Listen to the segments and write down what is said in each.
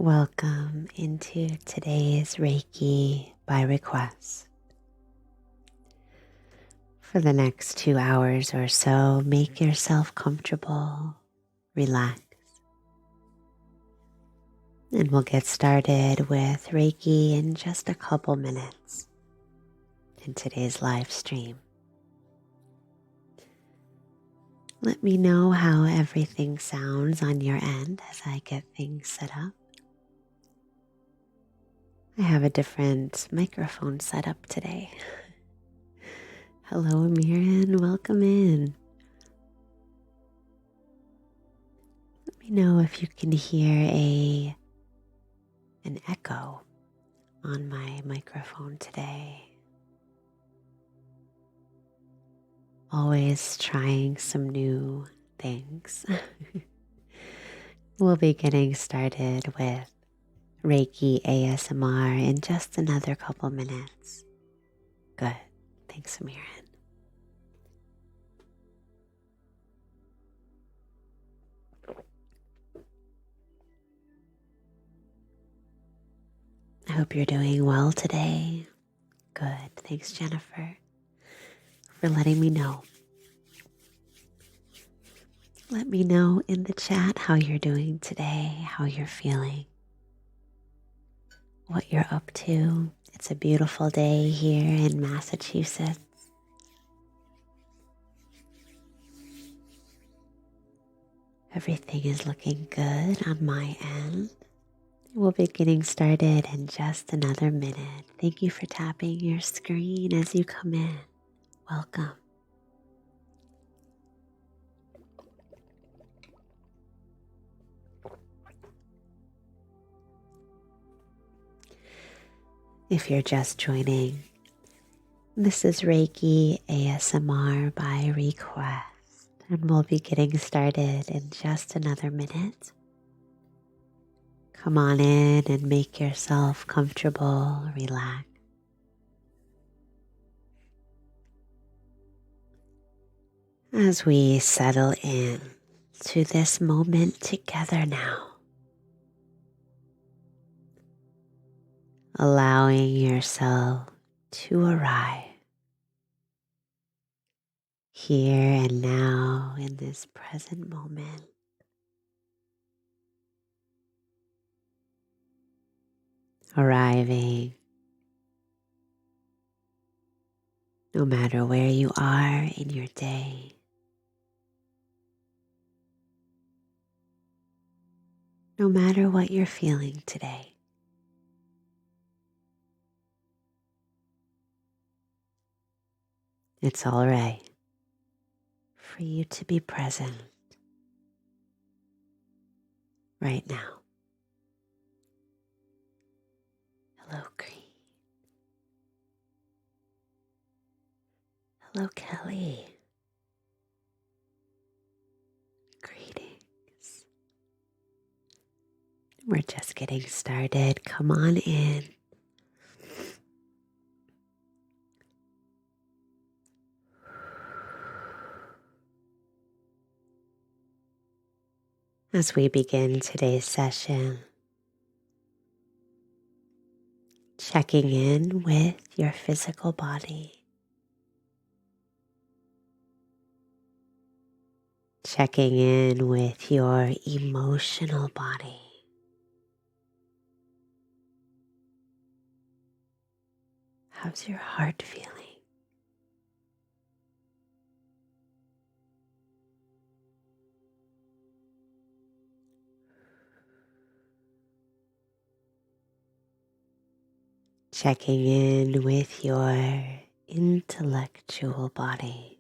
Welcome into today's Reiki by request. For the next 2 hours or so, make yourself comfortable, relax, and we'll get started with Reiki in just a couple minutes in today's live stream. Let me know how everything sounds on your end as I get things set up. I have a different microphone set up today. Hello, Amiran. Welcome in. Let me know if you can hear an echo on my microphone today. Always trying some new things. We'll be getting started with Reiki ASMR in just another couple minutes. Good. Thanks, Amiran. I hope you're doing well today. Good. Thanks, Jennifer, for letting me know. Let me know in the chat how you're doing today, how you're feeling, what you're up to. It's a beautiful day here in Massachusetts. Everything is looking good on my end. We'll be getting started in just another minute. Thank you for tapping your screen as you come in. Welcome. If you're just joining, this is Reiki ASMR by request, and we'll be getting started in just another minute. Come on in and make yourself comfortable, relax. As we settle in to this moment together now, allowing yourself to arrive here and now in this present moment. Arriving no matter where you are in your day. No matter what you're feeling today. It's all right for you to be present right now. Hello, Green. Hello, Kelly. Greetings. We're just getting started. Come on in. As we begin today's session, checking in with your physical body, checking in with your emotional body. How's your heart feeling? Checking in with your intellectual body.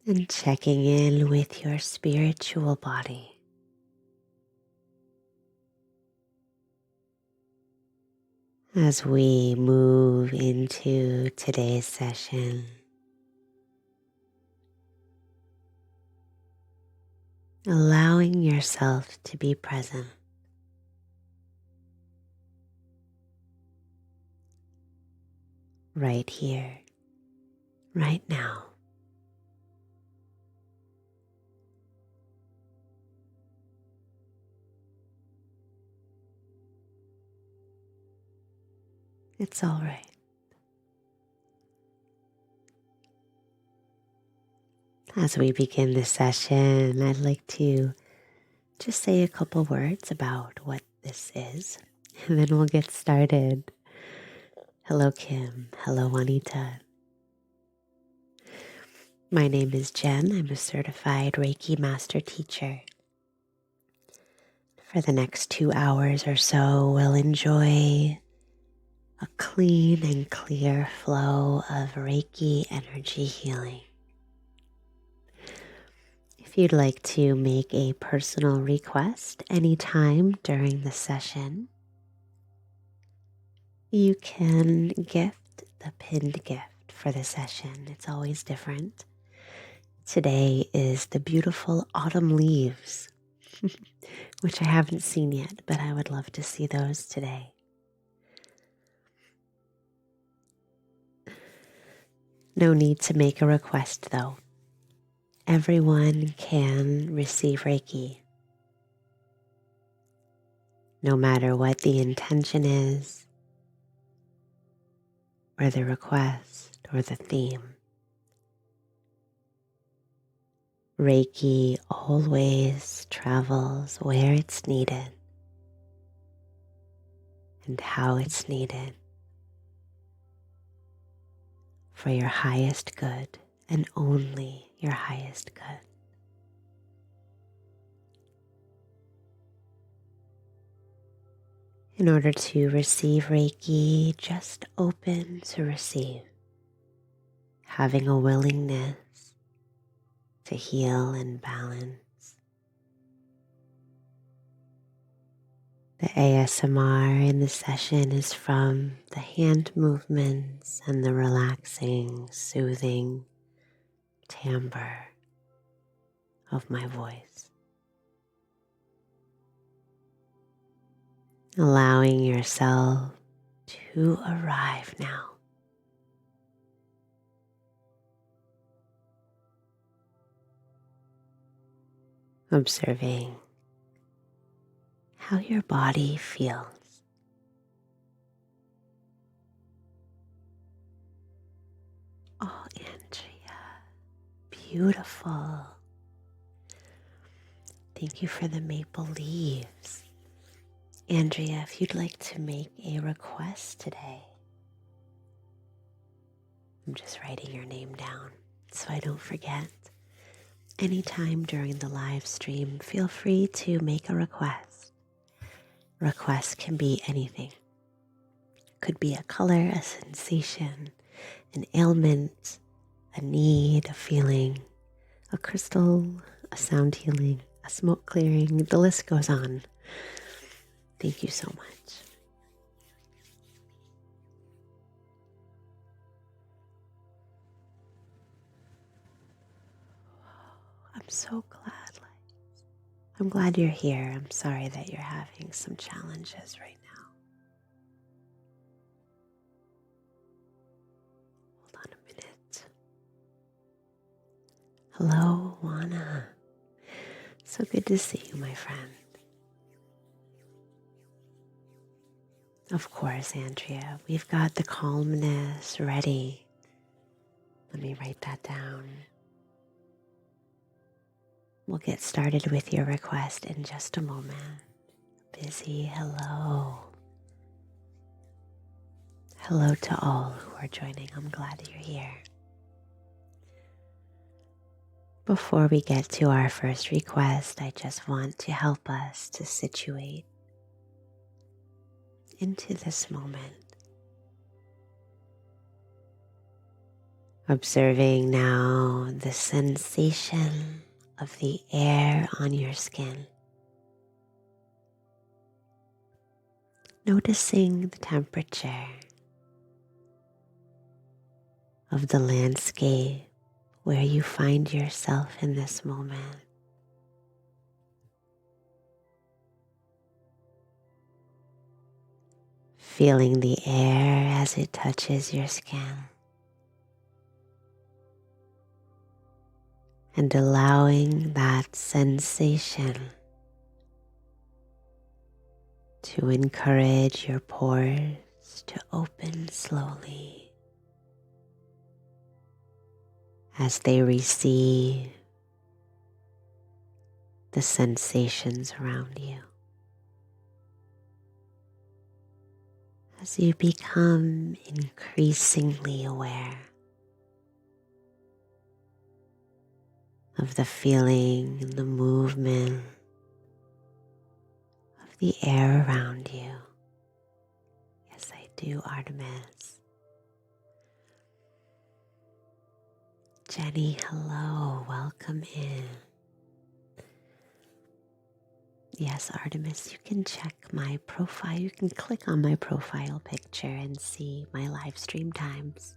And checking in with your spiritual body. As we move into today's session, allowing yourself to be present. Right here, right now. It's all right. As we begin this session, I'd like to just say a couple words about what this is, and then we'll get started. Hello, Kim. Hello, Juanita. My name is Jen. I'm a certified Reiki master teacher. For the next 2 hours or so, we'll enjoy a clean and clear flow of Reiki energy healing. If you'd like to make a personal request anytime during the session, you can gift the pinned gift for the session. It's always different. Today is the beautiful autumn leaves, which I haven't seen yet, but I would love to see those today. No need to make a request though. Everyone can receive Reiki, no matter what the intention is, or the request, or the theme. Reiki always travels where it's needed and how it's needed for your highest good and only your highest good. In order to receive Reiki, just open to receive, having a willingness to heal and balance. The ASMR in the session is from the hand movements and the relaxing, soothing timbre of my voice. Allowing yourself to arrive now. Observing how your body feels. Oh, Andrea, beautiful. Thank you for the maple leaves. Andrea, if you'd like to make a request today, I'm just writing your name down so I don't forget. Anytime during the live stream, feel free to make a request. Requests can be anything. Could be a color, a sensation, an ailment, a need, a feeling, a crystal, a sound healing, a smoke clearing. The list goes on. Thank you so much. I'm so glad. I'm glad you're here. I'm sorry that you're having some challenges right now. Hold on a minute. Hello, Juana. So good to see you, my friend. Of course, Andrea, we've got the calmness ready. Let me write that down. We'll get started with your request in just a moment. Busy, hello. Hello to all who are joining. I'm glad you're here. Before we get to our first request, I just want to help us to situate into this moment. Observing now the sensation of the air on your skin. Noticing the temperature of the landscape where you find yourself in this moment. Feeling the air as it touches your skin. And allowing that sensation to encourage your pores ribs to open slowly as they receive the sensations around you. As you become increasingly aware of the feeling and the movement of the air around you. Yes, I do, Artemis. Jenny, hello, welcome in. Yes, Artemis, you can check my profile. You can click on my profile picture and see my live stream times.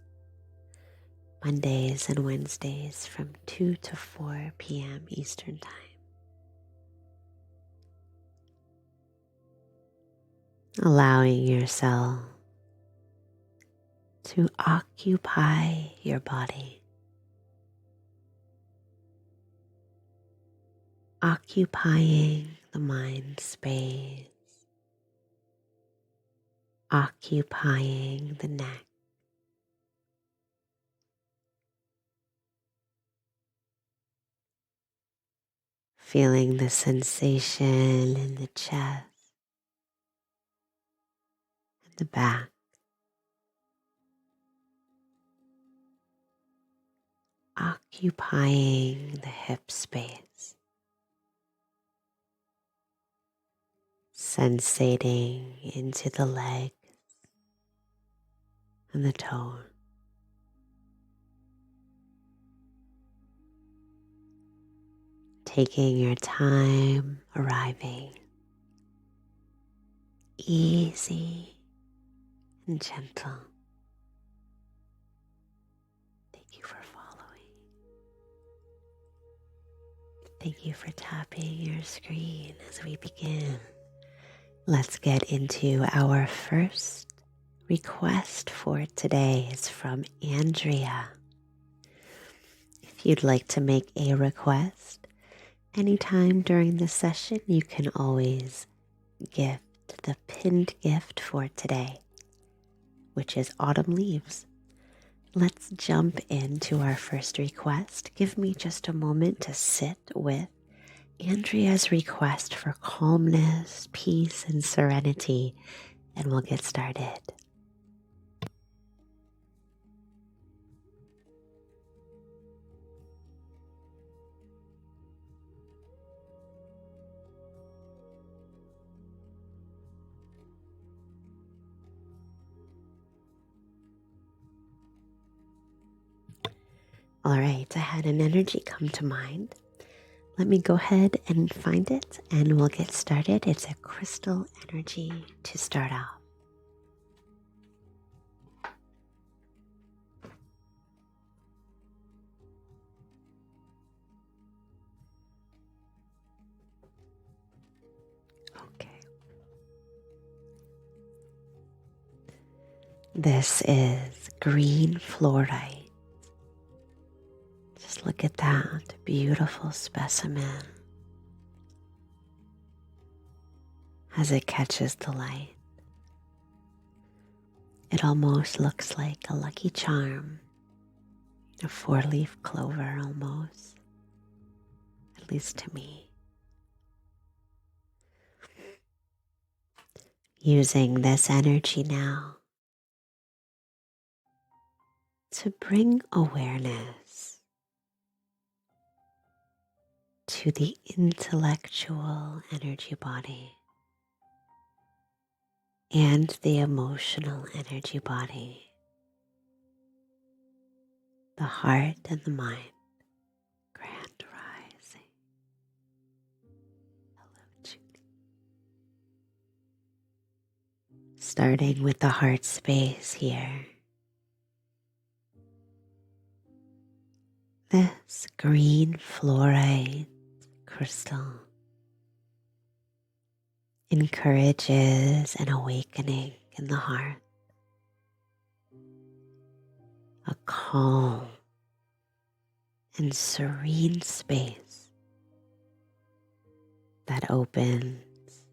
Mondays and Wednesdays from 2 to 4 p.m. Eastern Time. Allowing yourself to occupy your body. Occupying the mind space. Occupying the neck. Feeling the sensation in the chest and the back. Occupying the hip space. Sensating into the legs and the toes. Taking your time arriving. Easy and gentle. Thank you for following. Thank you for tapping your screen as we begin. Let's get into our first request for today. It's from Andrea. If you'd like to make a request anytime during the session, you can always gift the pinned gift for today, which is autumn leaves. Let's jump into our first request. Give me just a moment to sit with Andrea's request for calmness, peace, and serenity, and we'll get started. All right, I had an energy come to mind. Let me go ahead and find it and we'll get started. It's a crystal energy to start off. Okay. This is green fluorite. Just look at that beautiful specimen as it catches the light. It almost looks like a lucky charm, a 4-leaf clover almost, at least to me. Using this energy now to bring awareness to the intellectual energy body and the emotional energy body, the heart and the mind. Grand rising. Hello, Judy. Starting with the heart space here. This green fluorite crystal encourages an awakening in the heart, a calm and serene space that opens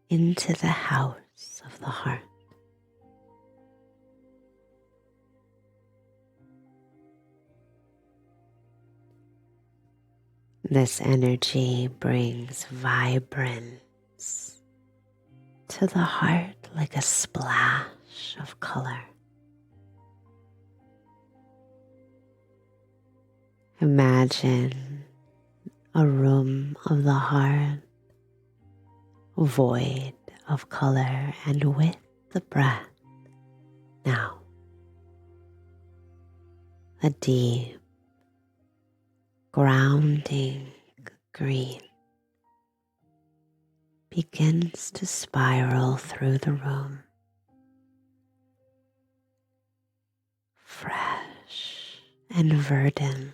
into the house of the heart. This energy brings vibrance to the heart like a splash of color. Imagine a room of the heart void of color, and with the breath, now a deep, grounding green begins to spiral through the room, fresh and verdant,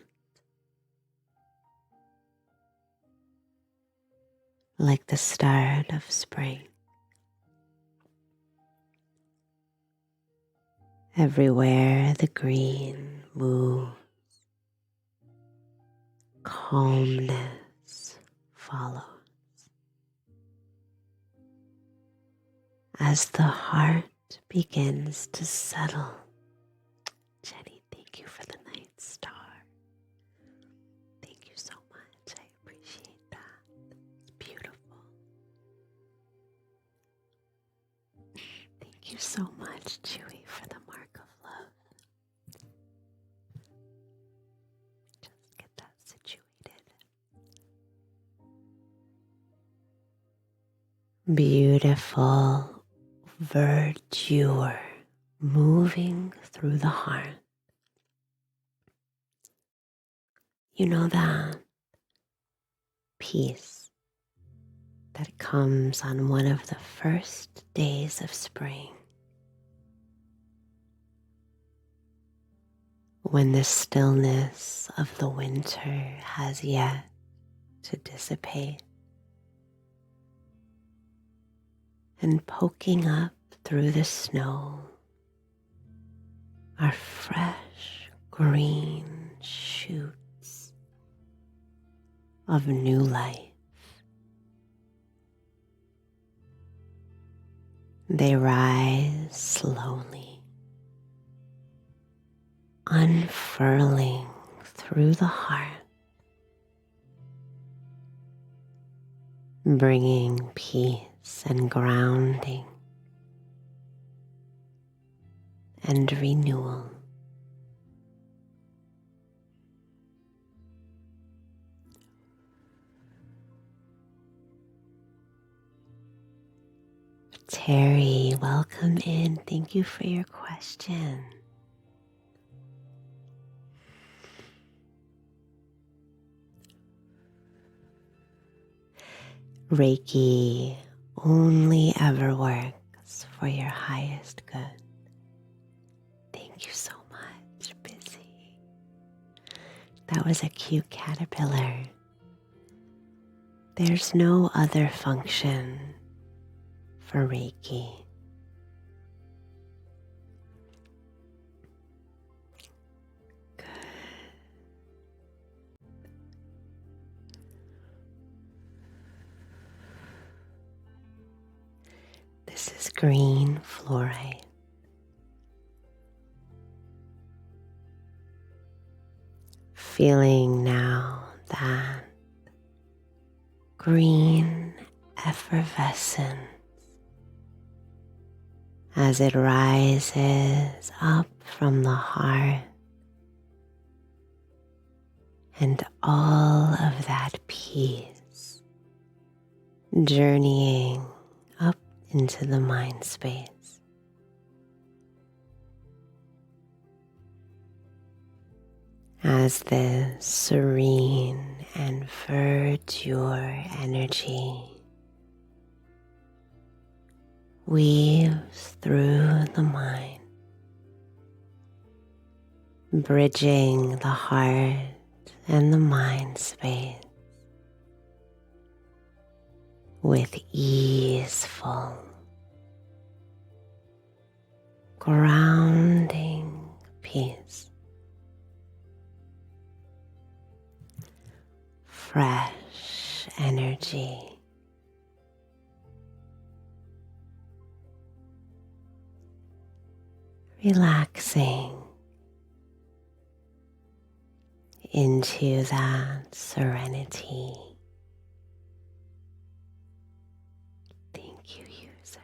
like the start of spring. Everywhere the green moves, calmness follows. As the heart begins to settle. Jenny, thank you for the night star. Thank you so much. I appreciate that. It's beautiful. Thank you so much, Chewy, for the mark of love. Just get that situated. Beautiful verdure moving through the heart. You know that peace that comes on one of the first days of spring, when the stillness of the winter has yet to dissipate, and poking up through the snow are fresh green shoots of new life. They rise slowly, unfurling through the heart, bringing peace and grounding and renewal. Terry, welcome in. Thank you for your question. Reiki only ever works for your highest good. Thank you so much, Busy. That was a cute caterpillar. There's no other function for Reiki. Good. This is green fluorite. Feeling now that green effervescence as it rises up from the heart, and all of that peace journeying up into the mind space. As the serene and verdure energy weaves through the mind, bridging the heart and the mind space with easeful, grounding peace. Fresh energy relaxing into that serenity. Thank you, user.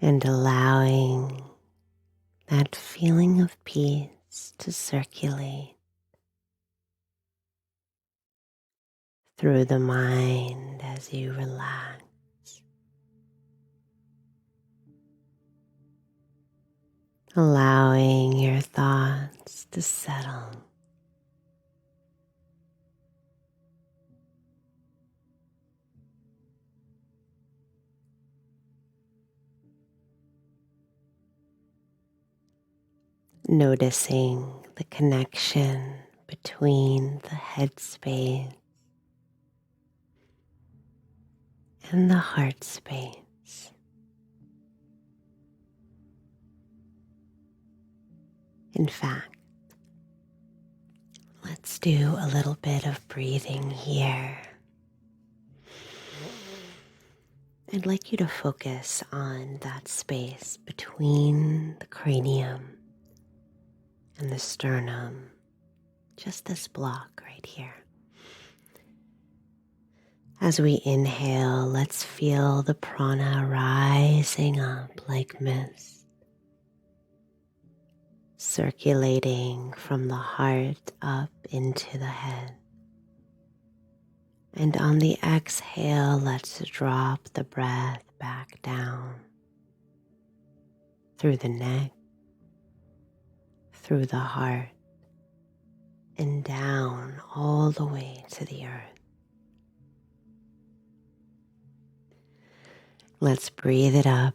And allowing that feeling of peace to circulate through the mind as you relax. Allowing your thoughts to settle. Noticing the connection between the head space and the heart space. In fact, let's do a little bit of breathing here. I'd like you to focus on that space between the cranium and the sternum, just this block right here. As we inhale, let's feel the prana rising up like mist, circulating from the heart up into the head. And on the exhale, let's drop the breath back down through the neck, through the heart, and down all the way to the earth. Let's breathe it up.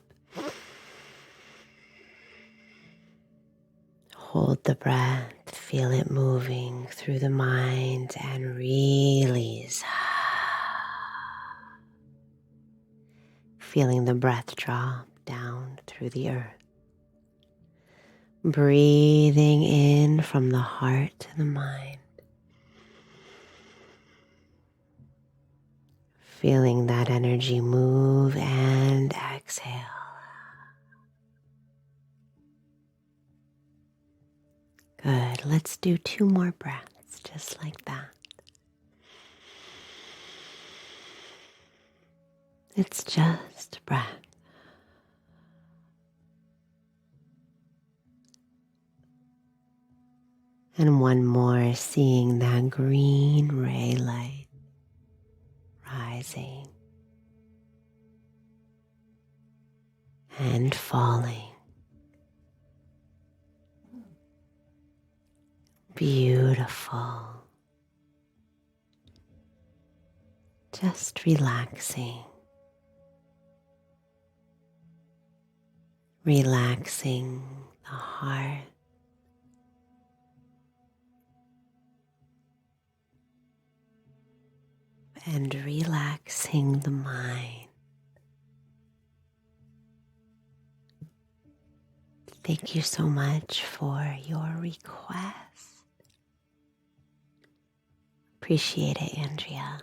Hold the breath, feel it moving through the mind, and release. Feeling the breath drop down through the earth. Breathing in from the heart to the mind. Feeling that energy move and exhale. Good. Let's do 2 more breaths just like that. It's just breath. And 1 more, seeing that green ray light rising and falling. Beautiful. Just relaxing. Relaxing the heart. And relaxing the mind. Thank you so much for your request. Appreciate it, Andrea.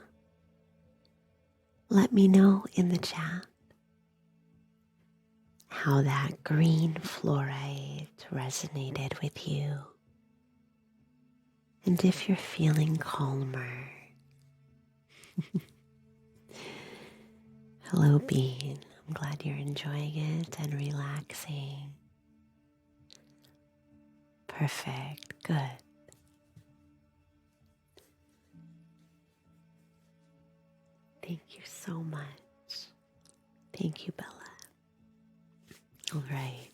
Let me know in the chat how that green fluorite resonated with you. And if you're feeling calmer. Hello, Bean. I'm glad you're enjoying it and relaxing. Perfect. Good. Thank you so much. Thank you, Bella. All right.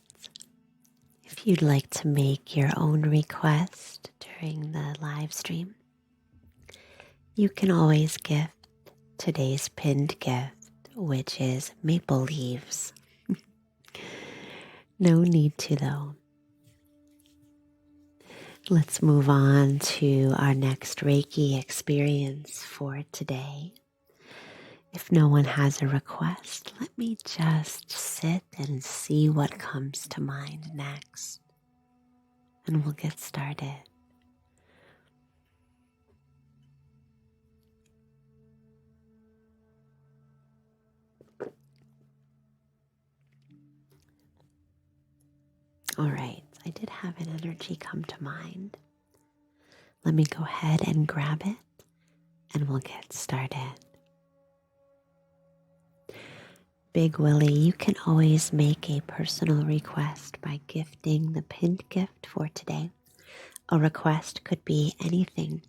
If you'd like to make your own request during the live stream, you can always gift today's pinned gift, which is maple leaves. No need to, though. Let's move on to our next Reiki experience for today. If no one has a request, let me just sit and see what comes to mind next, and we'll get started. All right, I did have an energy come to mind. Let me go ahead and grab it and we'll get started. Big Willie, you can always make a personal request by gifting the pinned gift for today. A request could be anything.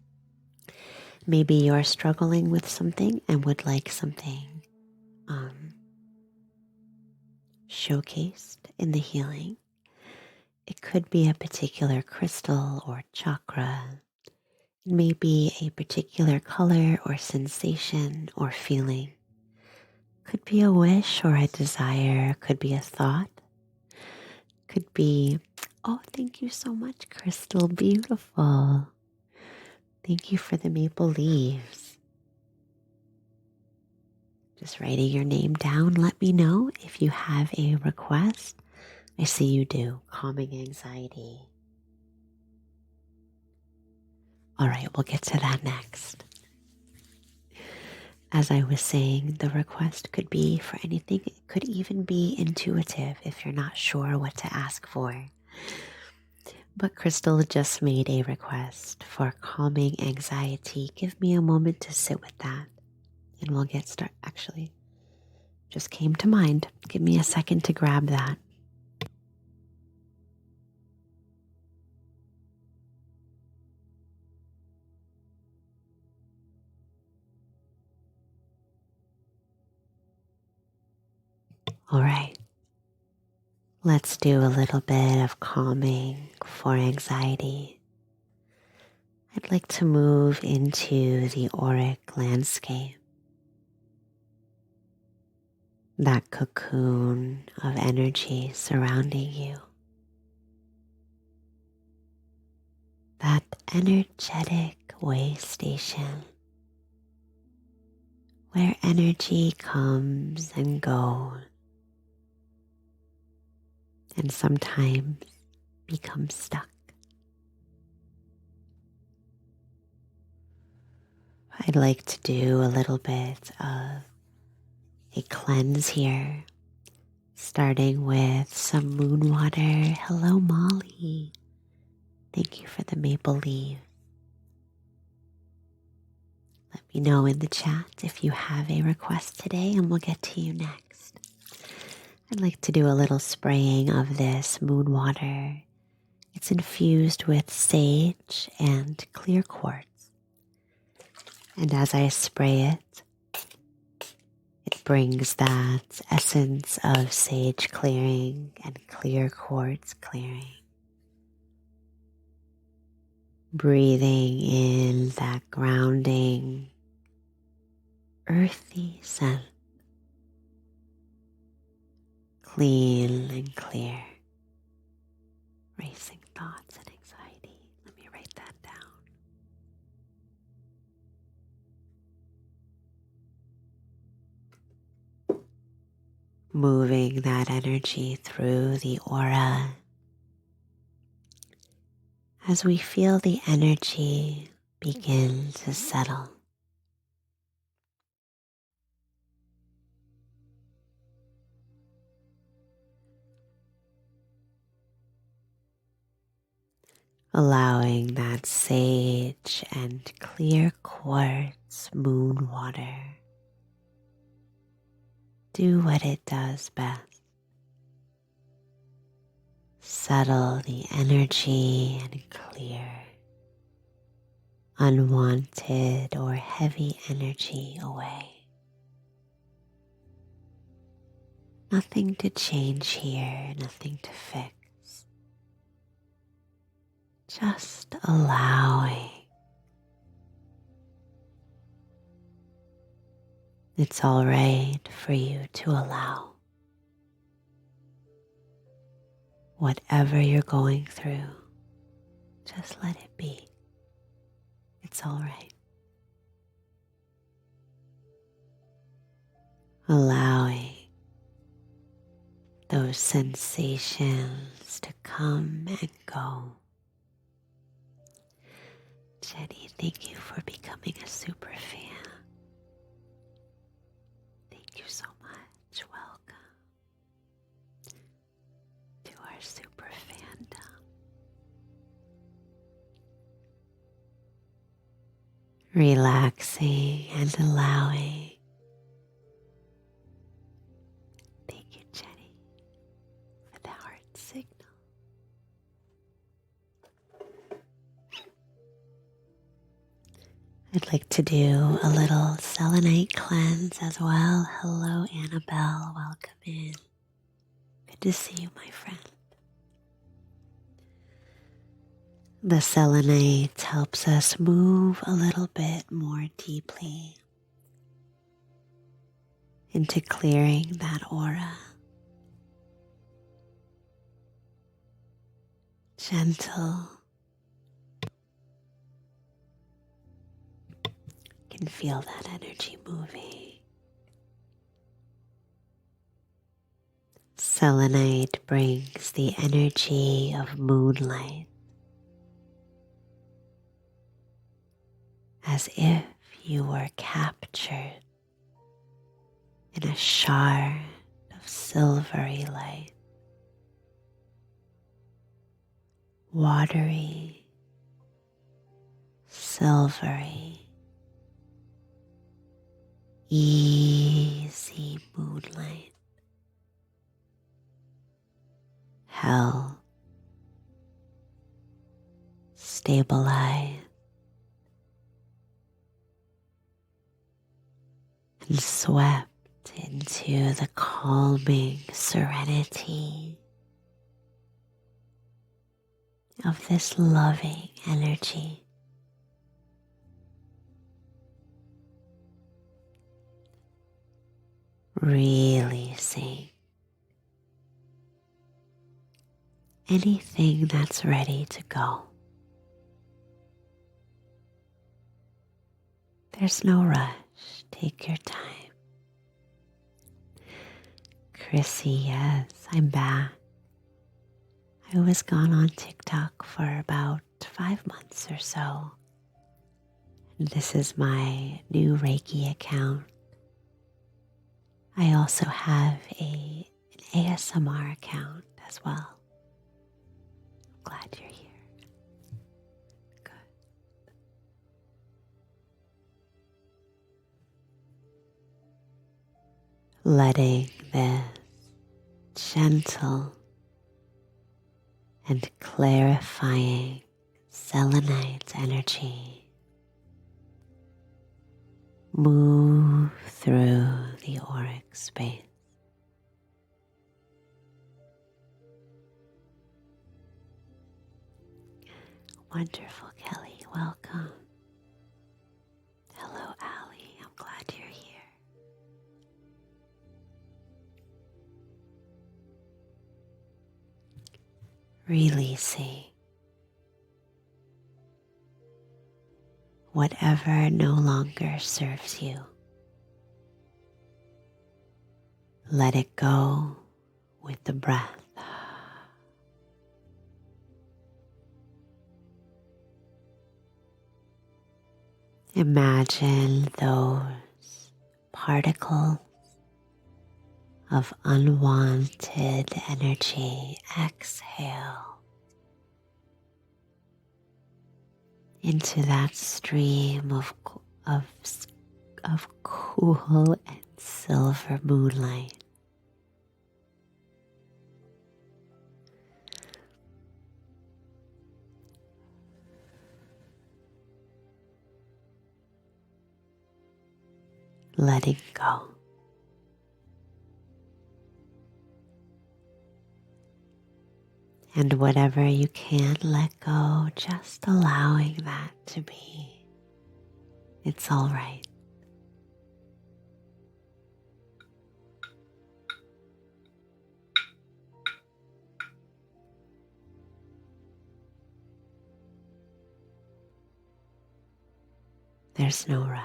Maybe you're struggling with something and would like something showcased in the healing. It could be a particular crystal or chakra. It may be a particular color or sensation or feeling. Could be a wish or a desire. Could be a thought. Could be, oh, thank you so much, Crystal. Beautiful. Thank you for the maple leaves. Just writing your name down. Let me know if you have a request. I see you do. Calming anxiety. All right, we'll get to that next. As I was saying, the request could be for anything. It could even be intuitive if you're not sure what to ask for. But Crystal just made a request for calming anxiety. Give me a moment to sit with that and we'll get started. Actually, just came to mind. Give me a second to grab that. All right. Let's do a little bit of calming for anxiety. I'd like to move into the auric landscape, that cocoon of energy surrounding you, that energetic way station where energy comes and goes and sometimes becomes stuck. I'd like to do a little bit of a cleanse here, starting with some moon water. Hello, Molly. Thank you for the maple leaf. Let me know in the chat if you have a request today and we'll get to you next. I'd like to do a little spraying of this moon water. It's infused with sage and clear quartz. And as I spray it, it brings that essence of sage clearing and clear quartz clearing. Breathing in that grounding, earthy scent. Clean and clear. Racing thoughts and anxiety. Let me write that down. Moving that energy through the aura. As we feel the energy begin to settle. Allowing that sage and clear quartz moon water do what it does best. Settle the energy and clear unwanted or heavy energy away. Nothing to change here, nothing to fix. Just allowing. It's all right for you to allow. Whatever you're going through, just let it be. It's all right. Allowing those sensations to come and go. Jenny, thank you for becoming a super fan. Thank you so much. Welcome to our super family. relaxing and allowing. Thank you, Jenny, for the heart signal. I'd like to do a little selenite cleanse as well. Hello, Annabelle. Welcome in. Good to see you, my friend. The selenite helps us move a little bit more deeply into clearing that aura. Gentle. You can feel that energy moving. Selenite brings the energy of moonlight, as if you were captured in a shard of silvery light, watery, silvery, easy moonlight, held, stabilized, and swept into the calming serenity of this loving energy. Releasing anything that's ready to go. There's no rush. Take your time. Chrissy, yes, I'm back. I was gone on TikTok for about 5 months or so. And this is my new Reiki account. I also have an ASMR account as well. I'm glad you're here. Good. Letting this gentle and clarifying selenite energy move through the auric space. Wonderful, Kelly. Welcome. Hello, Allie. I'm glad you're here. Releasing whatever no longer serves you. Let it go with the breath. Imagine those particles of unwanted energy exhale into that stream of cool and silver moonlight. Letting go. And whatever you can't let go, just allowing that to be. It's all right. There's no rush.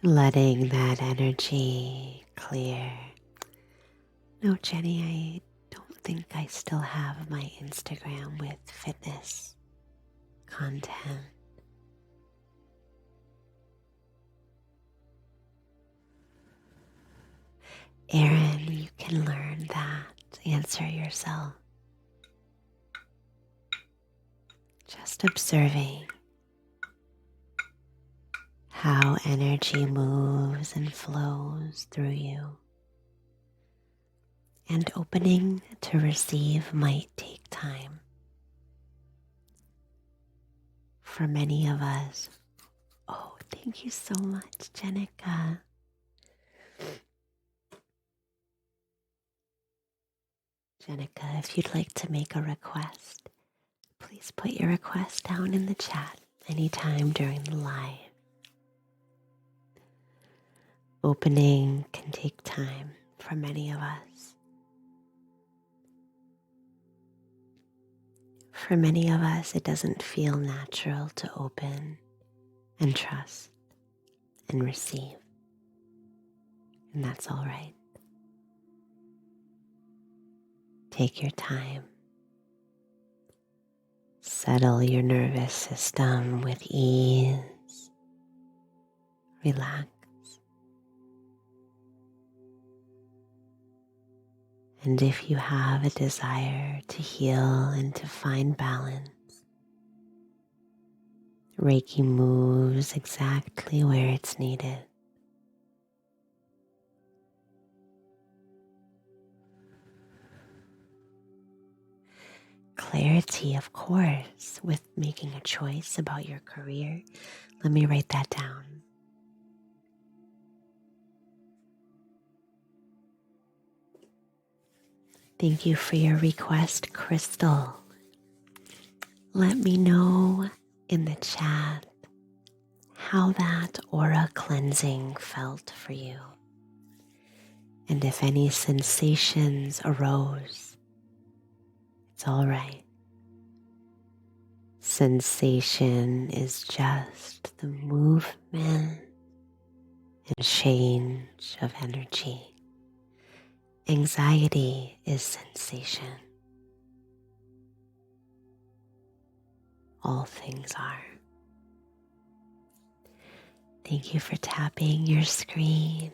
Letting that energy clear. No, Jenny, I don't think I still have my Instagram with fitness content. 。Aaron, you can learn that answer yourself. Just observing how energy moves and flows through you. And opening to receive might take time. For many of us, oh, thank you so much, Jenica. Jenica, if you'd like to make a request, please put your request down in the chat anytime during the live. Opening can take time for many of us. For many of us, it doesn't feel natural to open and trust and receive. And that's all right. Take your time. Settle your nervous system with ease. Relax. And if you have a desire to heal and to find balance, Reiki moves exactly where it's needed. Clarity, of course, with making a choice about your career. Let me write that down. Thank you for your request, Crystal. Let me know in the chat how that aura cleansing felt for you. And if any sensations arose, it's all right. Sensation is just the movement and change of energy. Anxiety is sensation. All things are. Thank you for tapping your screen.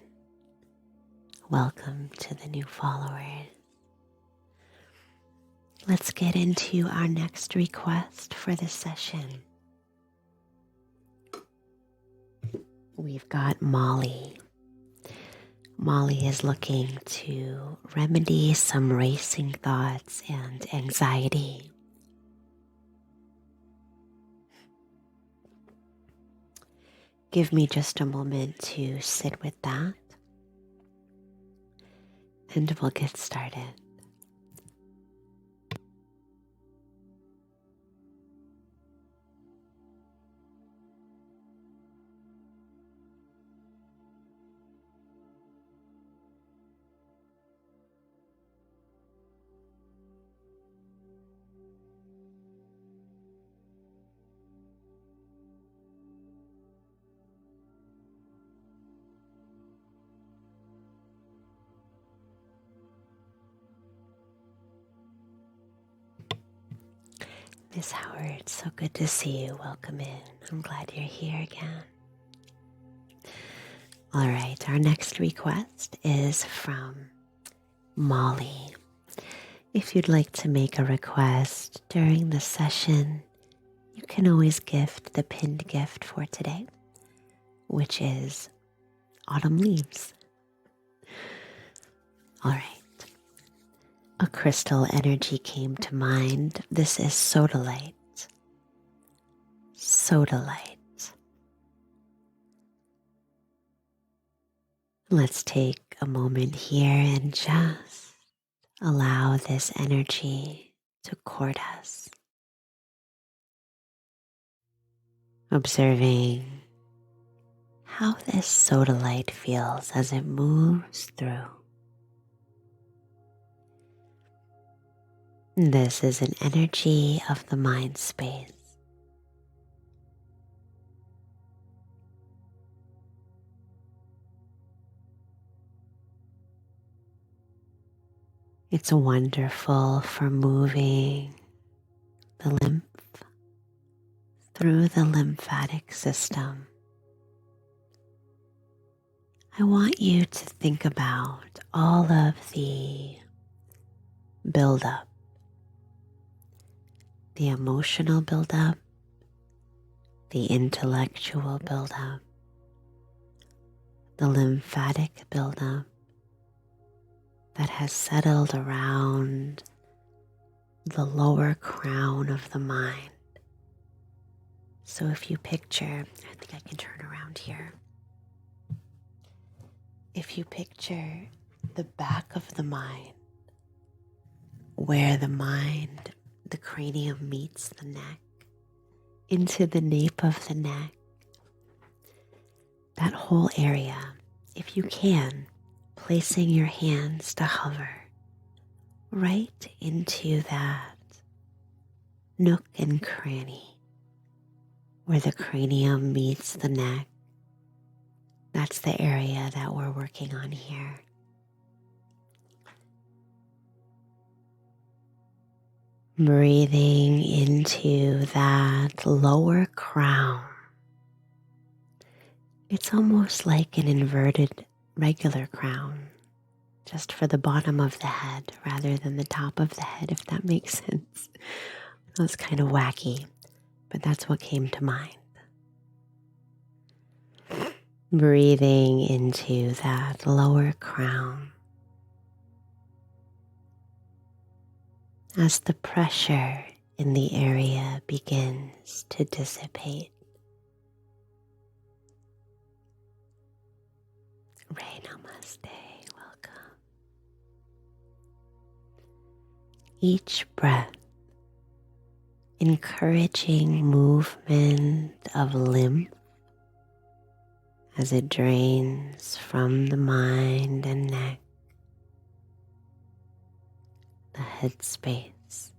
Welcome to the new followers. Let's get into our next request for this session. We've got Molly. Molly is looking to remedy some racing thoughts and anxiety. Give me just a moment to sit with that, and we'll get started. Miss Howard, so good to see you. Welcome in. I'm glad you're here again. All right, our next request is from Molly. If you'd like to make a request during the session, you can always gift the pinned gift for today, which is autumn leaves. All right. A crystal energy came to mind. This is sodalite. Sodalite. Let's take a moment here and just allow this energy to court us. Observing how this sodalite feels as it moves through. This is an energy of the mind space. It's wonderful for moving the lymph through the lymphatic system, I want you to think about all of the buildup, the emotional buildup, the intellectual buildup, the lymphatic buildup that has settled around the lower crown of the mind. So if you picture, I think I can turn around here. If you picture the back of the mind, where the mind, the cranium meets the neck, into the nape of the neck, that whole area, if you can, placing your hands to hover right into that nook and cranny where the cranium meets the neck. That's the area that we're working on here. Breathing into that lower crown. It's almost like an inverted regular crown, just for the bottom of the head rather than the top of the head, if that makes sense. That's kind of wacky, but that's what came to mind. Breathing into that lower crown as the pressure in the area begins to dissipate. Ray Namaste, welcome. Each breath encouraging movement of lymph as it drains from the mind and neck, the head space,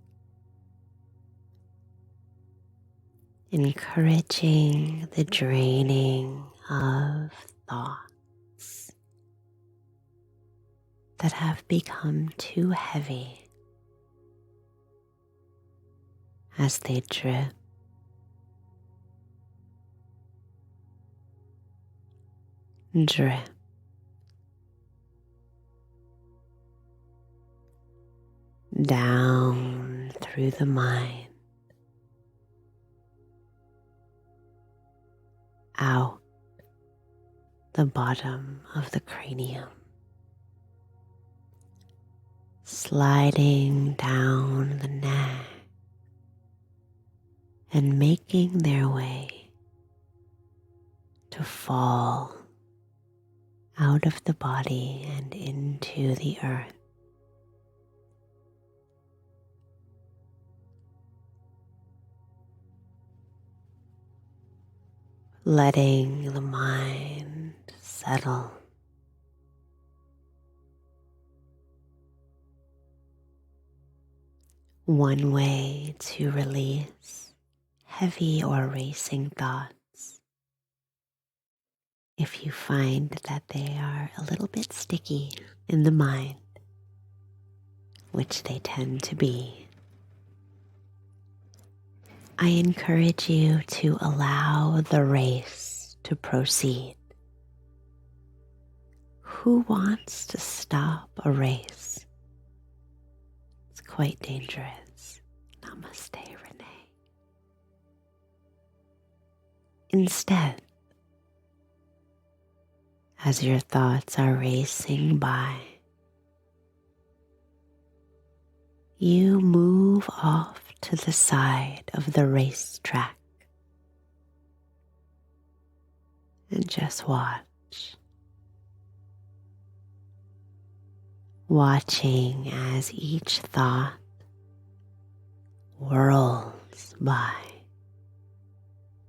encouraging the draining of thoughts that have become too heavy as they drip down through the mind, out the bottom of the cranium, sliding down the neck and making their way to fall out of the body and into the earth. Letting the mind settle. One way to release heavy or racing thoughts, if you find that they are a little bit sticky in the mind, which they tend to be, I encourage you to allow the race to proceed. Who wants to stop a race? It's quite dangerous. Namaste, Renee. Instead, as your thoughts are racing by, you move off to the side of the racetrack and just watch. Watching as each thought whirls by.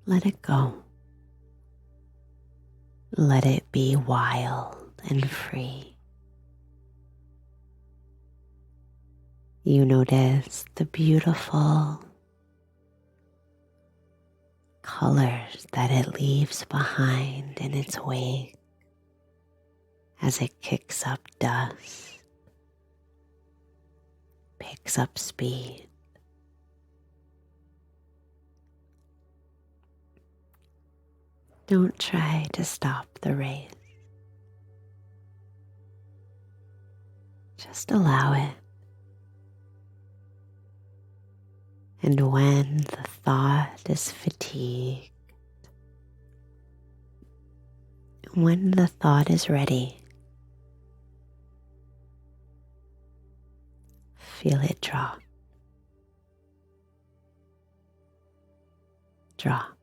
Let it go. Let it be wild and free. You notice the beautiful colors that it leaves behind in its wake as it kicks up dust, picks up speed. Don't try to stop the race. Just allow it. And when the thought is fatigued, when the thought is ready, feel it drop. Drop.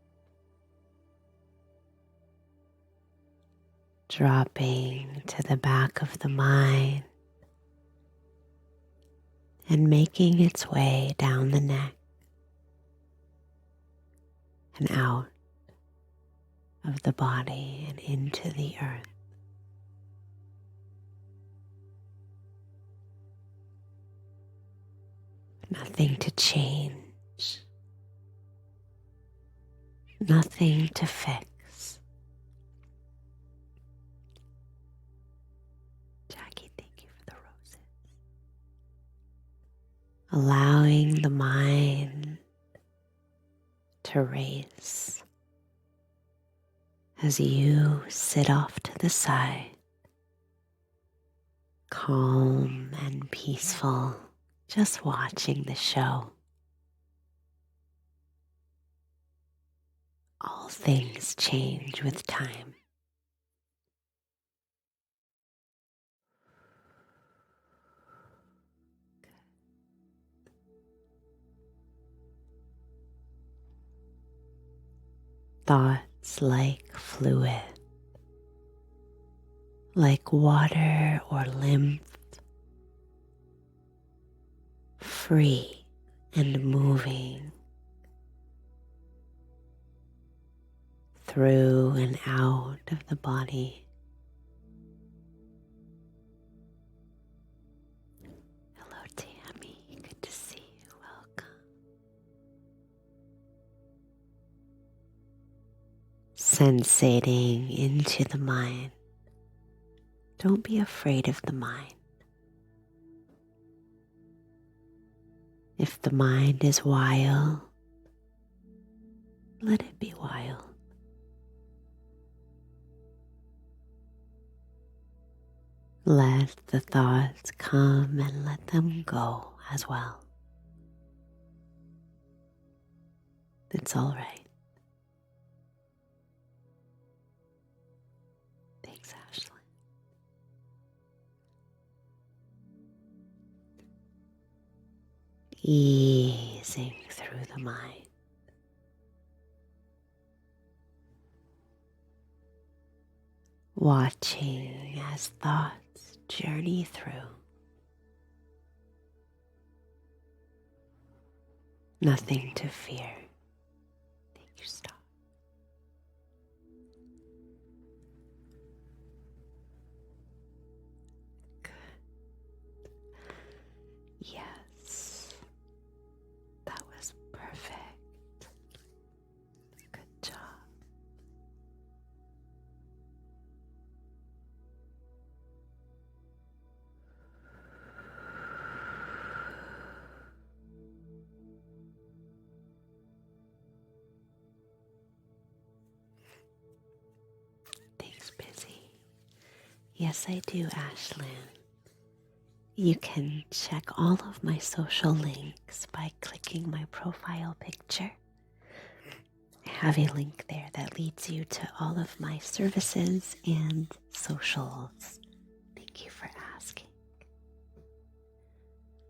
Dropping to the back of the mind and making its way down the neck and out of the body and into the earth. Nothing to change, nothing to fix. Jackie, thank you for the roses. Allowing the mind to race as you sit off to the side, calm and peaceful, just watching the show. All things change with time. Thoughts like fluid, like water or lymph, free and moving through and out of the body. Hello, Tammy. Good to see you. Welcome. Sensating into the mind. Don't be afraid of the mind. If the mind is wild, let it be wild. Let the thoughts come and let them go as well. It's all right. Thanks, Ashley. Easing through the mind. Watching as thoughts journey through. Nothing to fear. Thank you, stop. Good. Yes. That was perfect. Good job. Thanks, Busy. Yes, I do, Ashlyn. You can check all of my social links by clicking my profile picture. I have a link there that leads you to all of my services and socials. Thank you for asking.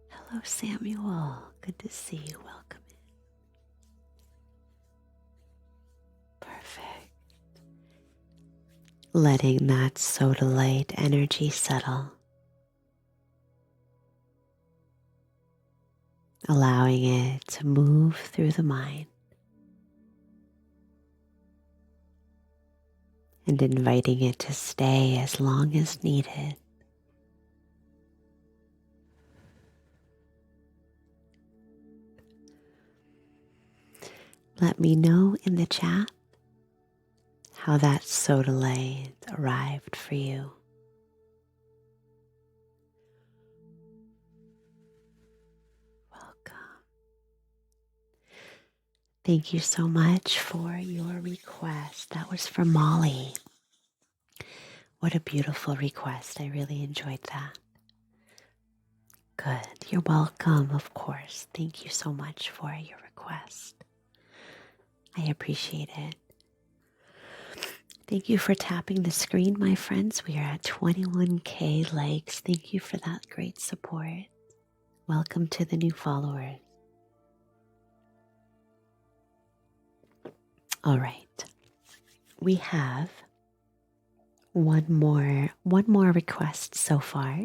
Hello, Samuel. Good to see you. Welcome in. Perfect. Letting that soda light energy settle. Allowing it to move through the mind. And inviting it to stay as long as needed. Let me know in the chat how that soda light arrived for you. Welcome. Thank you so much for your request. That was from Molly. What a beautiful request. I really enjoyed that. Good. You're welcome, of course. Thank you so much for your request. I appreciate it. Thank you for tapping the screen, my friends. We are at 21K likes. Thank you for that great support. Welcome to the new followers. All right. We have one more request so far.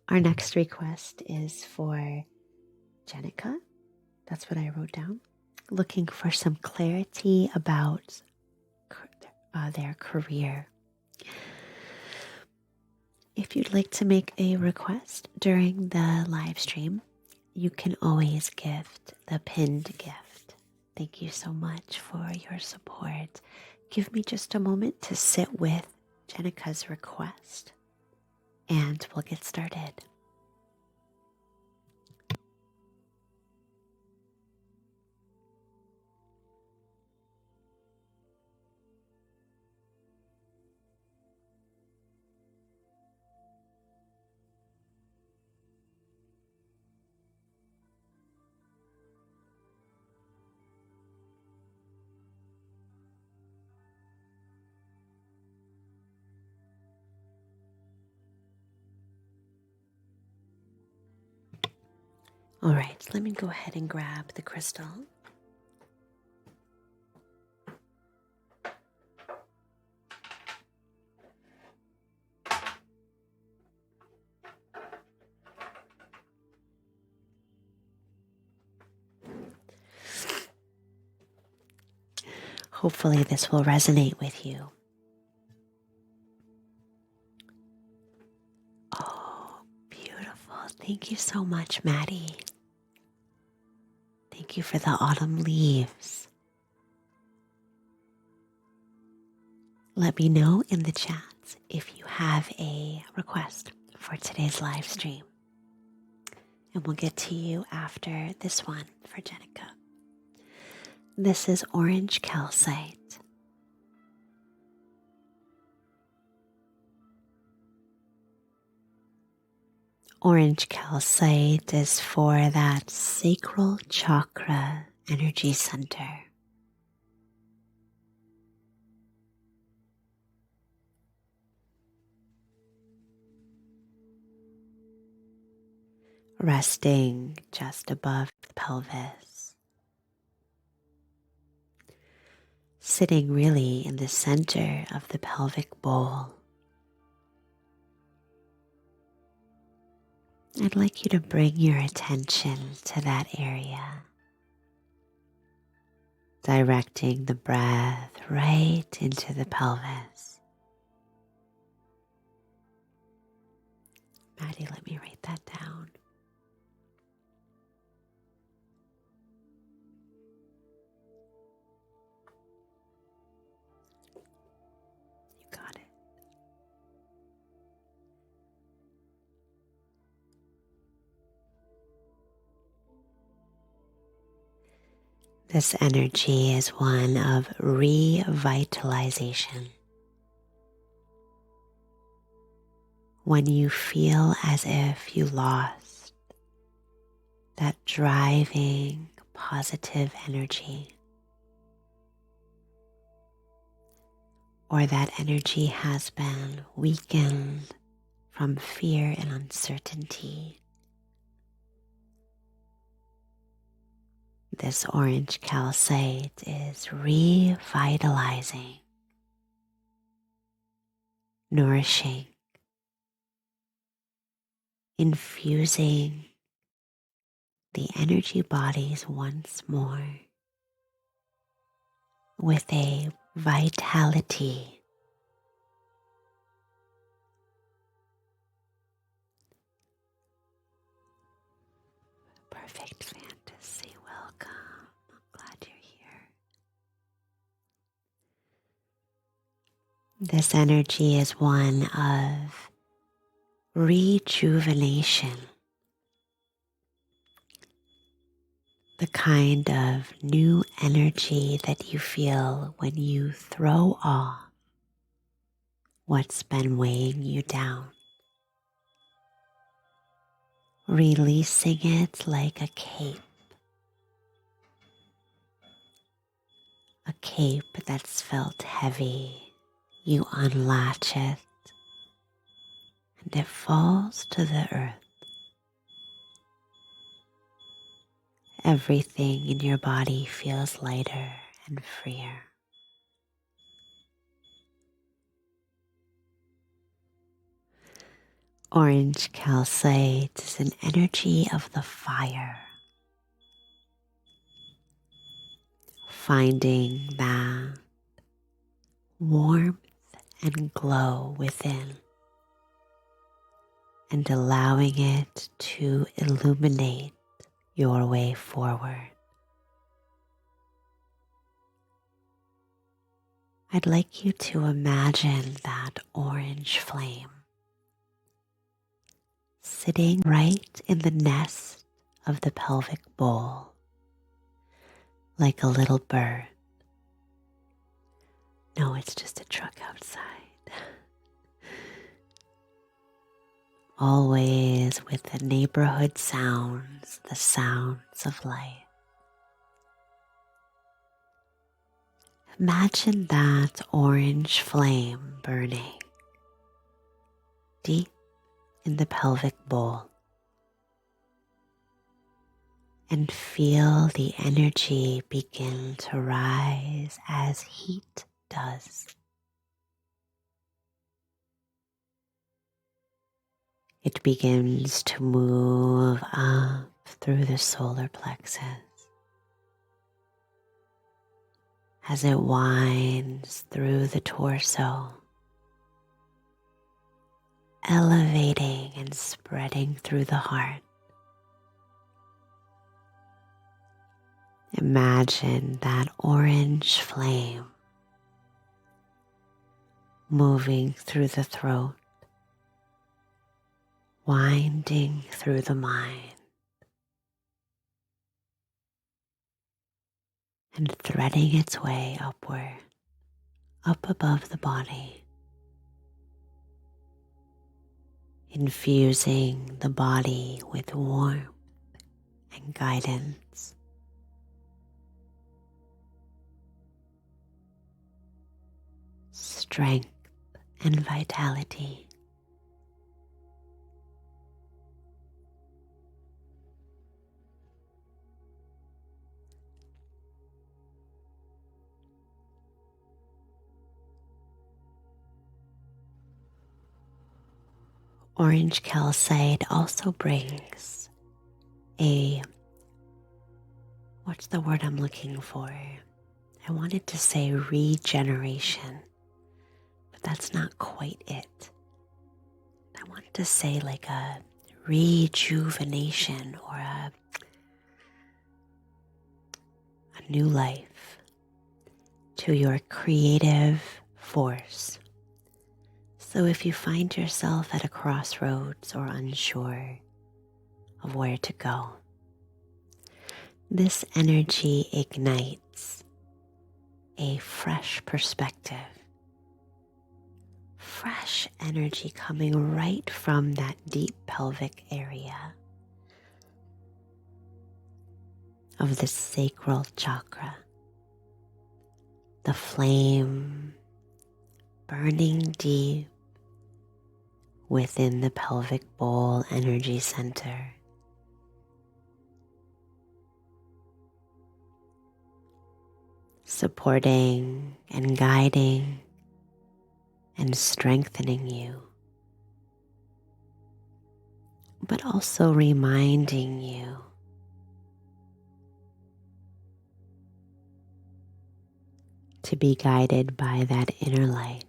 Our next request is for Jenica. That's what I wrote down. Looking for some clarity about their career. If you'd like to make a request during the live stream, you can always gift the pinned gift. Thank you so much for your support. Give me just a moment to sit with Jenica's request, and we'll get started. All right, let me go ahead and grab the crystal. Hopefully this will resonate with you. Oh, beautiful. Thank you so much, Maddie. Thank you for the autumn leaves. Let me know in the chat if you have a request for today's live stream. And we'll get to you after this one for Jenica. This is orange calcite. Orange calcite is for that sacral chakra energy center. Resting just above the pelvis. Sitting really in the center of the pelvic bowl. I'd like you to bring your attention to that area, directing the breath right into the pelvis. Maddie, let me write that down. You got it. This energy is one of revitalization. When you feel as if you lost that driving, positive energy, or that energy has been weakened from fear and uncertainty, this orange calcite is revitalizing, nourishing, infusing the energy bodies once more with a vitality. Perfect fantasy, welcome. I'm glad you're here. This energy is one of rejuvenation, the kind of new energy that you feel when you throw off what's been weighing you down. releasing it like a cape that's felt heavy. You unlatch it and it falls to the earth. Everything in your body feels lighter and freer. Orange calcite is an energy of the fire, finding that warmth and glow within and allowing it to illuminate your way forward. I'd like you to imagine that orange flame sitting right in the nest of the pelvic bowl, like a little bird. No, it's just a truck outside. Always with the neighborhood sounds, the sounds of life. Imagine that orange flame burning deep in the pelvic bowl and feel the energy begin to rise as heat does. It begins to move up through the solar plexus as it winds through the torso, elevating and spreading through the heart. Imagine that orange flame moving through the throat, winding through the mind, and threading its way upward, up above the body, infusing the body with warmth and guidance. Strength and vitality. Orange calcite also brings what's the word I'm looking for? I wanted to say regeneration, but that's not quite it. I wanted to say like a rejuvenation or a new life to your creative force. So if you find yourself at a crossroads or unsure of where to go, this energy ignites a fresh perspective, fresh energy coming right from that deep pelvic area of the sacral chakra, the flame burning deep within the pelvic bowl energy center. Supporting and guiding and strengthening you, but also reminding you to be guided by that inner light.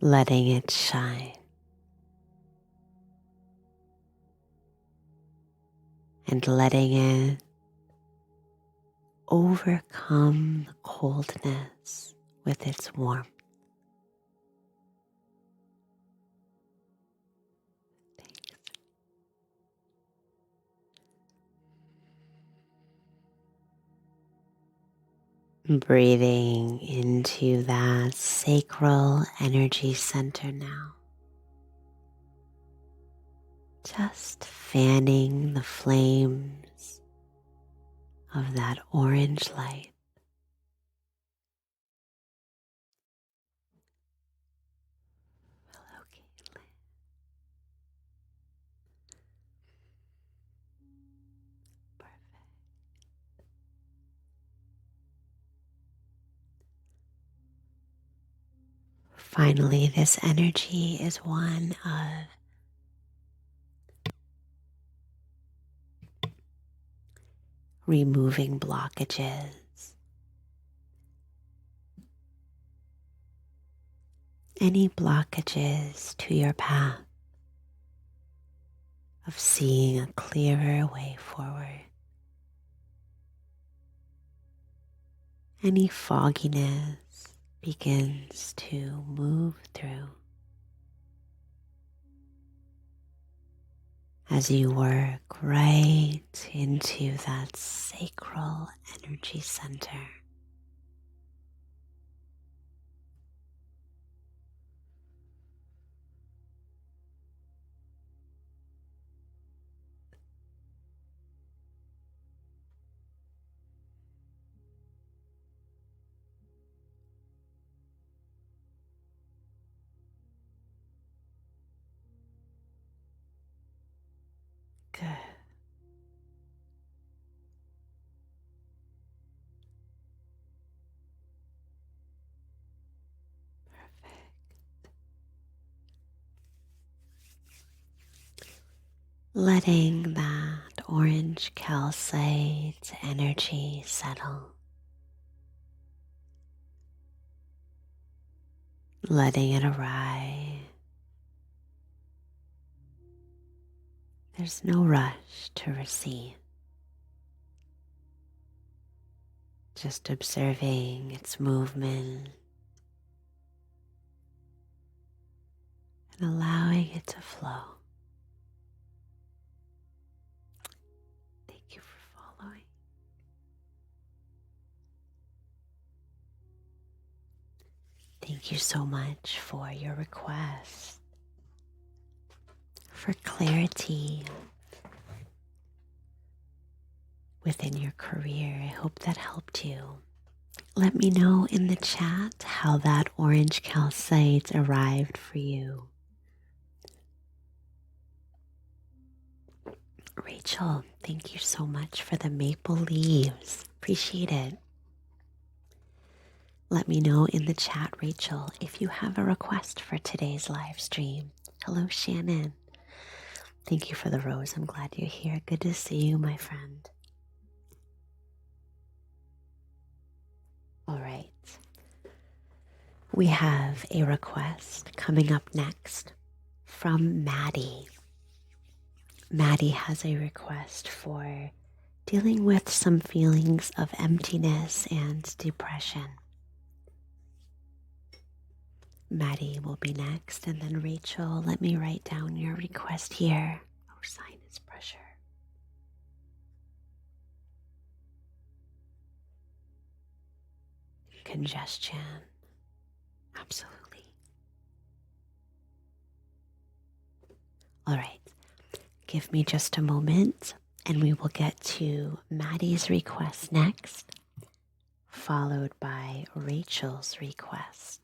Letting it shine. And letting it overcome the coldness with its warmth. Breathing into that sacral energy center now. Just fanning the flames of that orange light. Okay. Finally, this energy is one of removing blockages, any blockages to your path of seeing a clearer way forward, any fogginess begins to move through as you work right into that sacral energy center. Good. Letting that orange calcite energy settle. Letting it arrive. There's no rush to receive. Just observing its movement and allowing it to flow. Thank you for following. Thank you so much for your request, for clarity within your career. I hope that helped you. Let me know in the chat how that orange calcite arrived for you. Rachel, thank you so much for the maple leaves. Appreciate it. Let me know in the chat, Rachel, if you have a request for today's live stream. Hello, Shannon. Thank you for the rose. I'm glad you're here. Good to see you, my friend. All right. We have a request coming up next from Maddie. Maddie has a request for dealing with some feelings of emptiness and depression. Maddie will be next, and then Rachel, let me write down your request here. Oh, sinus pressure. Congestion. Absolutely. All right. Give me just a moment, and we will get to Maddie's request next, followed by Rachel's request.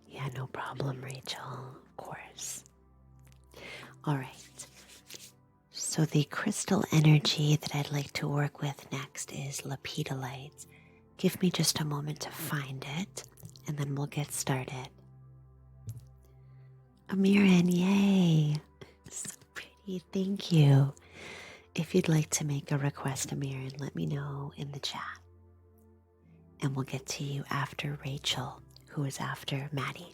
Yeah, no problem, Rachel, of course. All right. So the crystal energy that I'd like to work with next is lepidolite. Give me just a moment to find it. and then we'll get started. Amiran, yay! So pretty, thank you. If you'd like to make a request, Amiran, let me know in the chat. And we'll get to you after Rachel, who is after Maddie.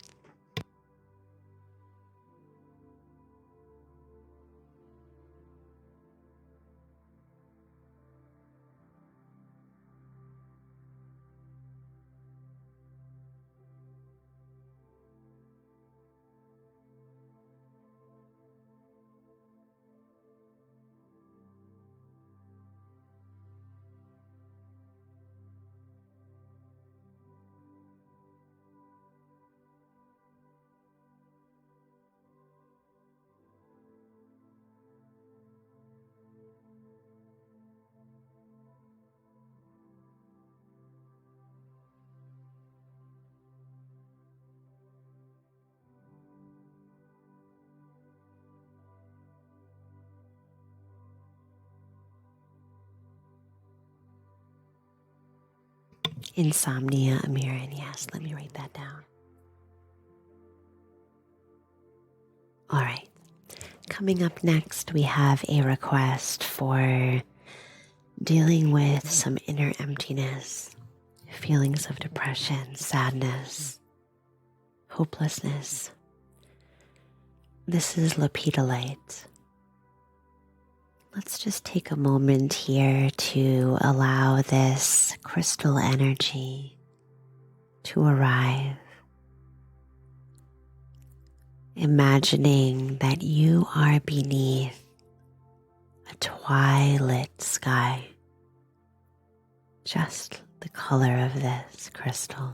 Insomnia, Amiran, yes, let me write that down. All right, coming up next, we have a request for dealing with some inner emptiness, feelings of depression, sadness, hopelessness. This is lepidolite. Let's just take a moment here to allow this crystal energy to arrive. Imagining that you are beneath a twilight sky, just the color of this crystal.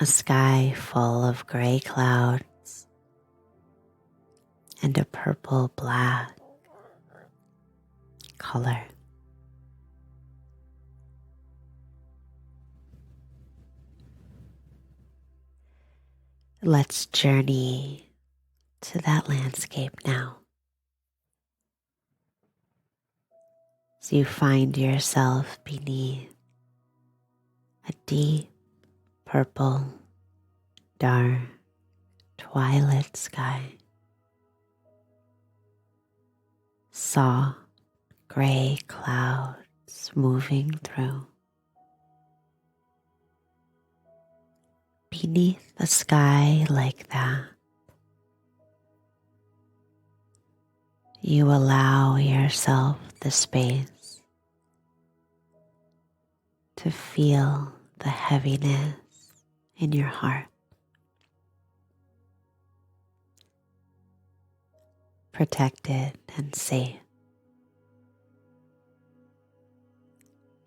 A sky full of gray clouds and a purple black color. Let's journey to that landscape now. As you find yourself beneath a deep purple, dark, twilight sky. Soft gray clouds moving through. Beneath a sky like that, you allow yourself the space to feel the heaviness in your heart. Protected and safe.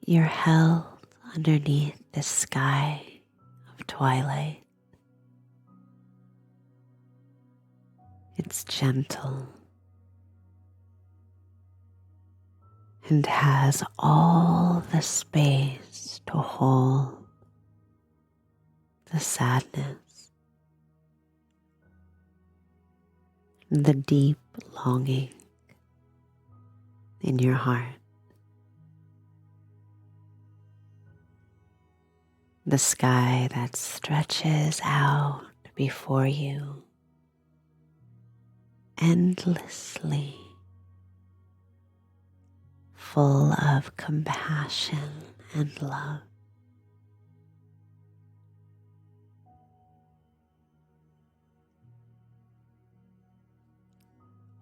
You're held underneath the sky of twilight. It's gentle and has all the space to hold the sadness, the deep longing in your heart. The sky that stretches out before you endlessly, full of compassion and love.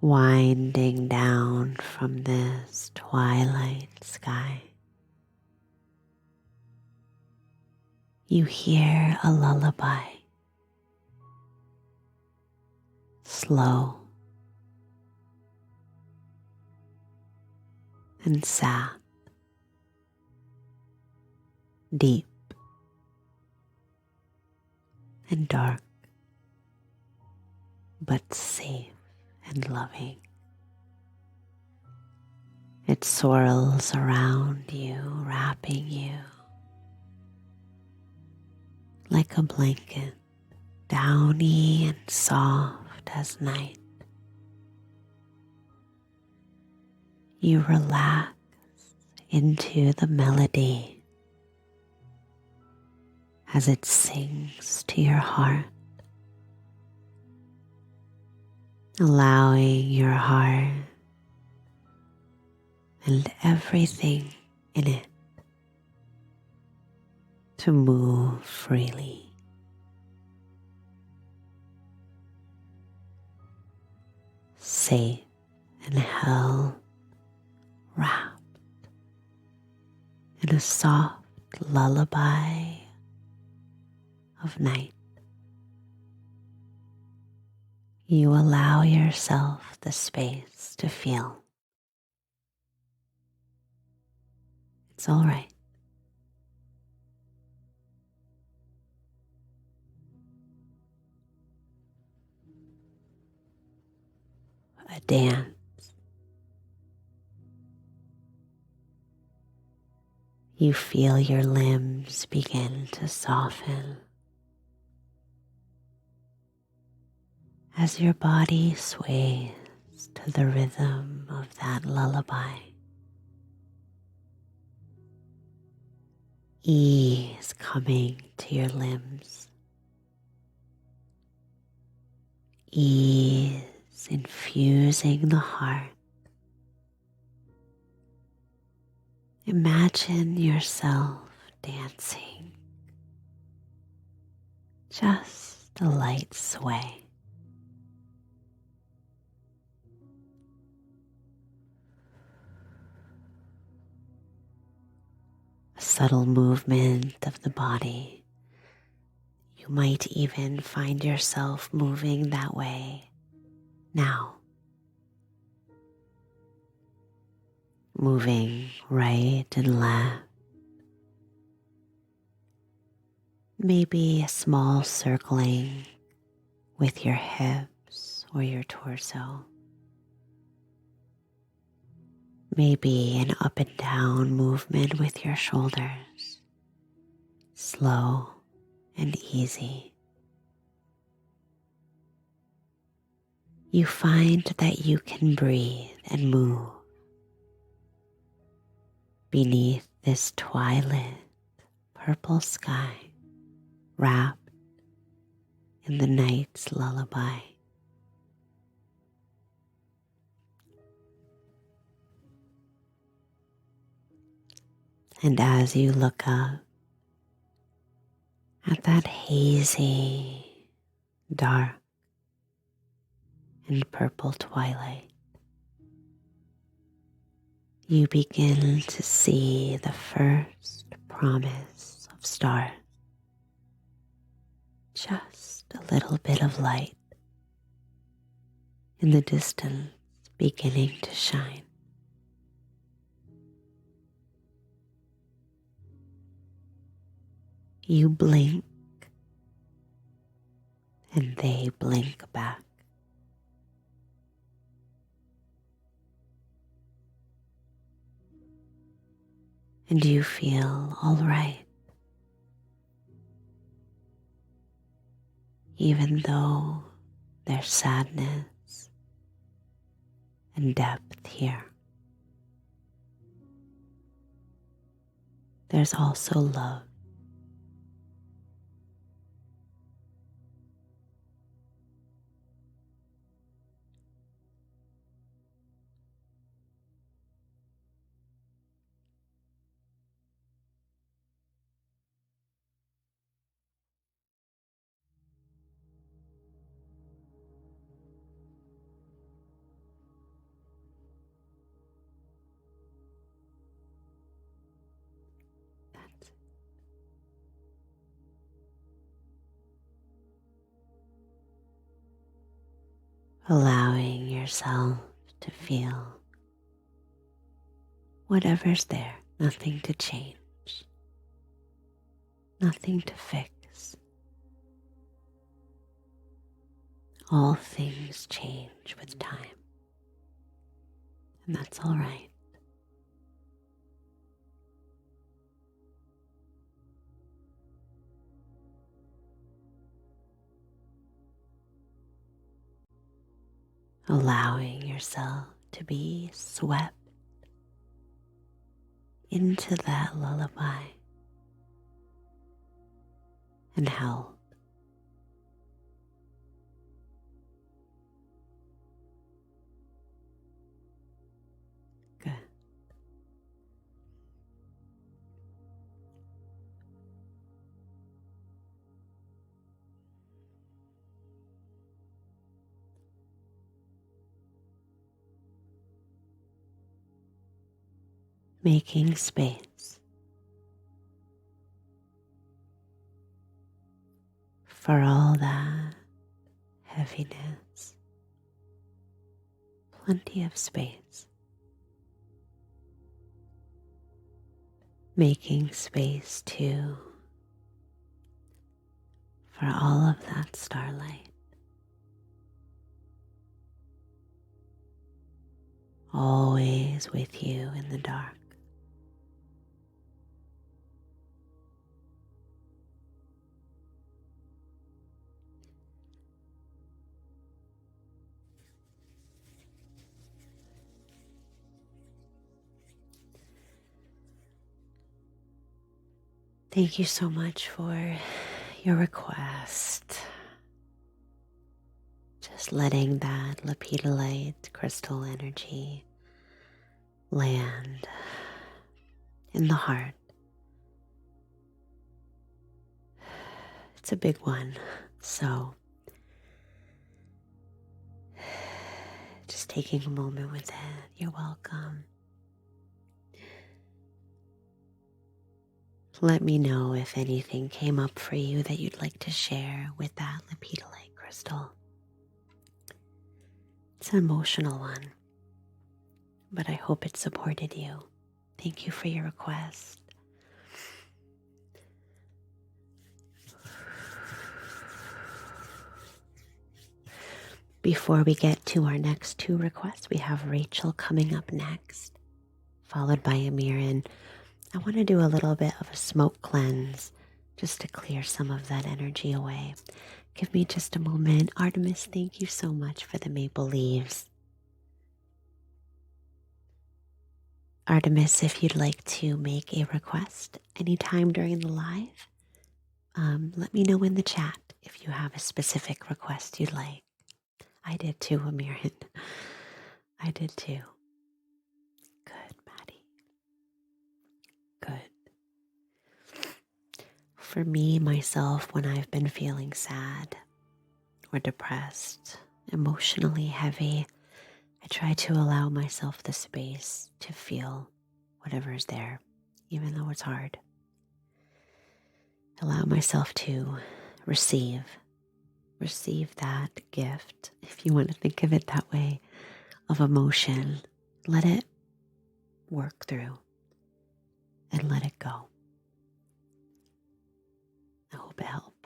Winding down from this twilight sky, you hear a lullaby, slow and sad, deep and dark, but safe and loving. It swirls around you, wrapping you like a blanket, downy and soft as night. You relax into the melody as it sings to your heart, allowing your heart and everything in it to move freely. Safe and held, wrapped in a soft lullaby of night. You allow yourself the space to feel. It's all right. A dance. You feel your limbs begin to soften as your body sways to the rhythm of that lullaby. Ease coming to your limbs. Ease infusing the heart. Imagine yourself dancing, just a light sway. A subtle movement of the body. You might even find yourself moving that way now. Moving right and left. Maybe a small circling with your hips or your torso. Maybe an up and down movement with your shoulders. Slow and easy. You find that you can breathe and move beneath this twilight purple sky, wrapped in the night's lullaby. And as you look up at that hazy, dark, and purple twilight, you begin to see the first promise of stars. Just a little bit of light in the distance beginning to shine. You blink and they blink back. And you feel all right, even though there's sadness and depth here. There's also love. Allowing yourself to feel whatever's there, nothing to change, nothing to fix. All things change with time, and that's all right. Allowing yourself to be swept into that lullaby. and held. Good. Making space for all that heaviness. Plenty of space. Making space too for all of that starlight. Always with you in the dark. Thank you so much for your request. Just letting that lepidolite crystal energy land in the heart. It's a big one, so just taking a moment with it. You're welcome. Let me know if anything came up for you that you'd like to share with that lepidolite crystal. It's an emotional one, but I hope it supported you. Thank you for your request. Before we get to our next two requests, we have Rachel coming up next, followed by Amir. And I want to do a little bit of a smoke cleanse just to clear some of that energy away. Give me just a moment. Artemis, thank you so much for the maple leaves. Artemis, if you'd like to make a request anytime during the live, let me know in the chat if you have a specific request you'd like. I did too, Amir. I did too. Good, Maddie. Good. For me, myself, when I've been feeling sad or depressed, emotionally heavy, I try to allow myself the space to feel whatever is there, even though it's hard. Allow myself to receive that gift, if you want to think of it that way, of emotion. Let it work through and let it go. I hope it helped.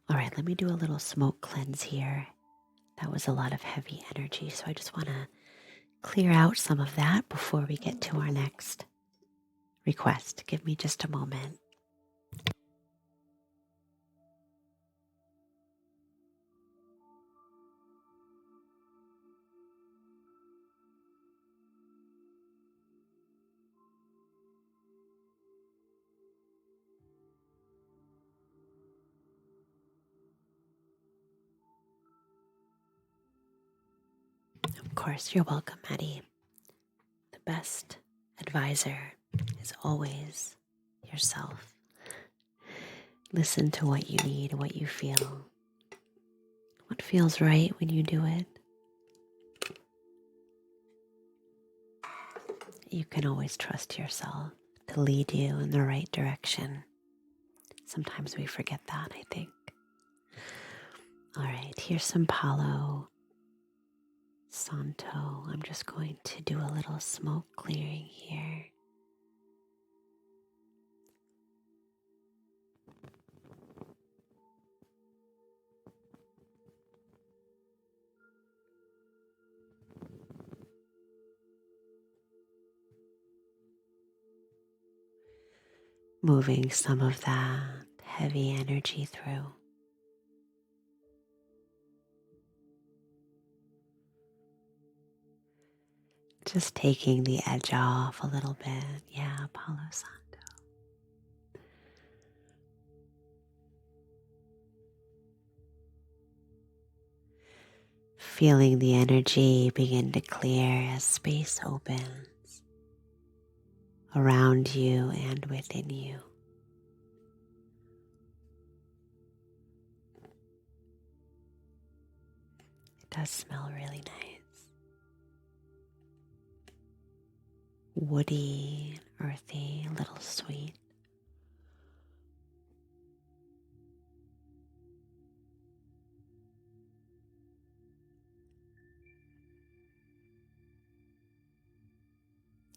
All right, let me do a little smoke cleanse here. That was a lot of heavy energy, so I just want to clear out some of that before we get to our next request. Give me just a moment. Of course, you're welcome, Maddie. The best advisor is always yourself. Listen to what you need, what you feel, what feels right when you do it. You can always trust yourself to lead you in the right direction. Sometimes we forget that, I think. All right, here's some Palo Santo. I'm just going to do a little smoke clearing here. Moving some of that heavy energy through. Just taking the edge off a little bit. Yeah, Palo Santo. feeling the energy begin to clear as space opens around you and within you. It does smell really nice. Woody, earthy, a little sweet.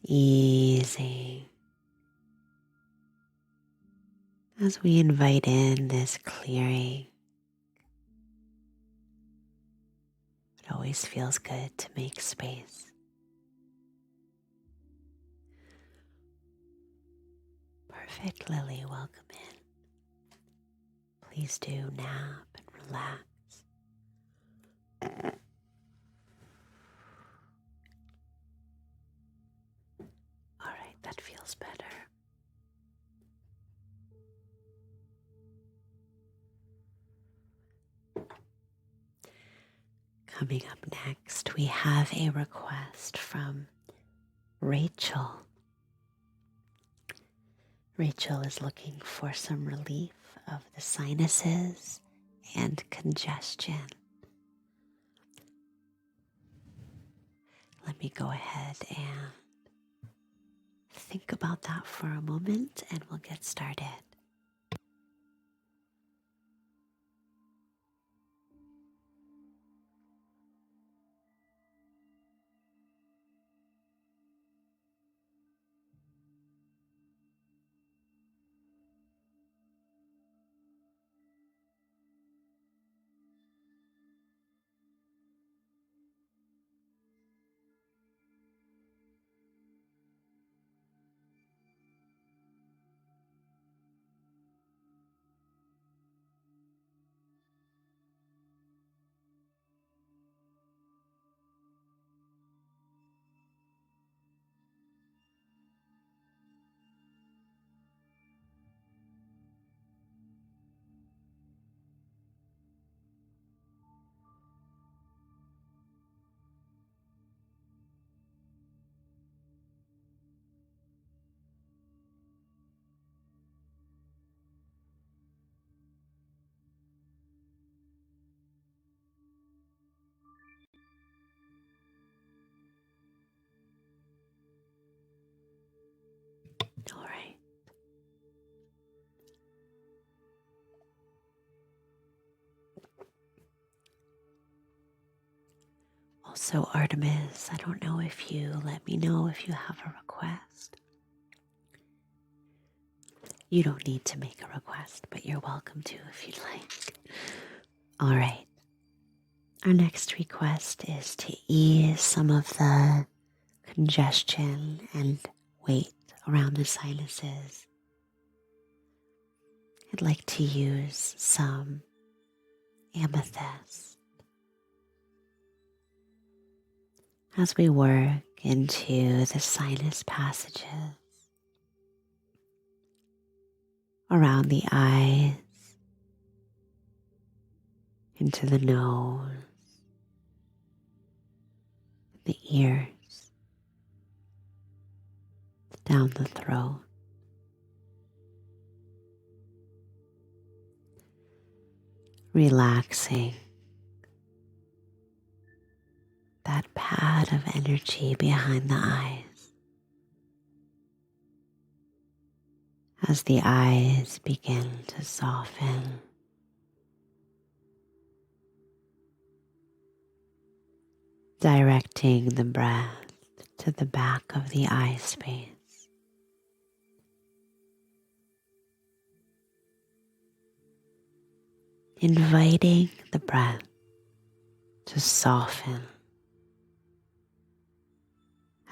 Easing as we invite in this clearing. It always feels good to make space. Perfect, Lily. Welcome in. Please do nap and relax. All right, that feels better. Coming up next, we have a request from Rachel. Rachel is looking for some relief of the sinuses and congestion. Let me go ahead and think about that for a moment and we'll get started. All right. Also, Artemis, I don't know if you let me know if you have a request. You don't need to make a request, but you're welcome to if you'd like. All right. Our next request is to ease some of the congestion and weight around the sinuses. I'd like to use some amethyst as we work into the sinus passages, around the eyes, into the nose, the ears, down the throat. Relaxing that pad of energy behind the eyes as the eyes begin to soften. Directing the breath to the back of the eye space. Inviting the breath to soften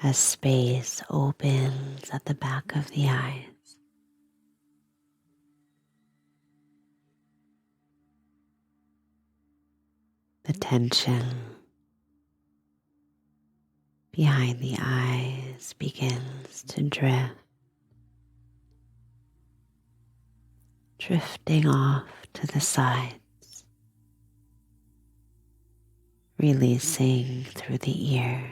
as space opens at the back of the eyes. The tension behind the eyes begins to drift, drifting off to the sides, releasing through the ears,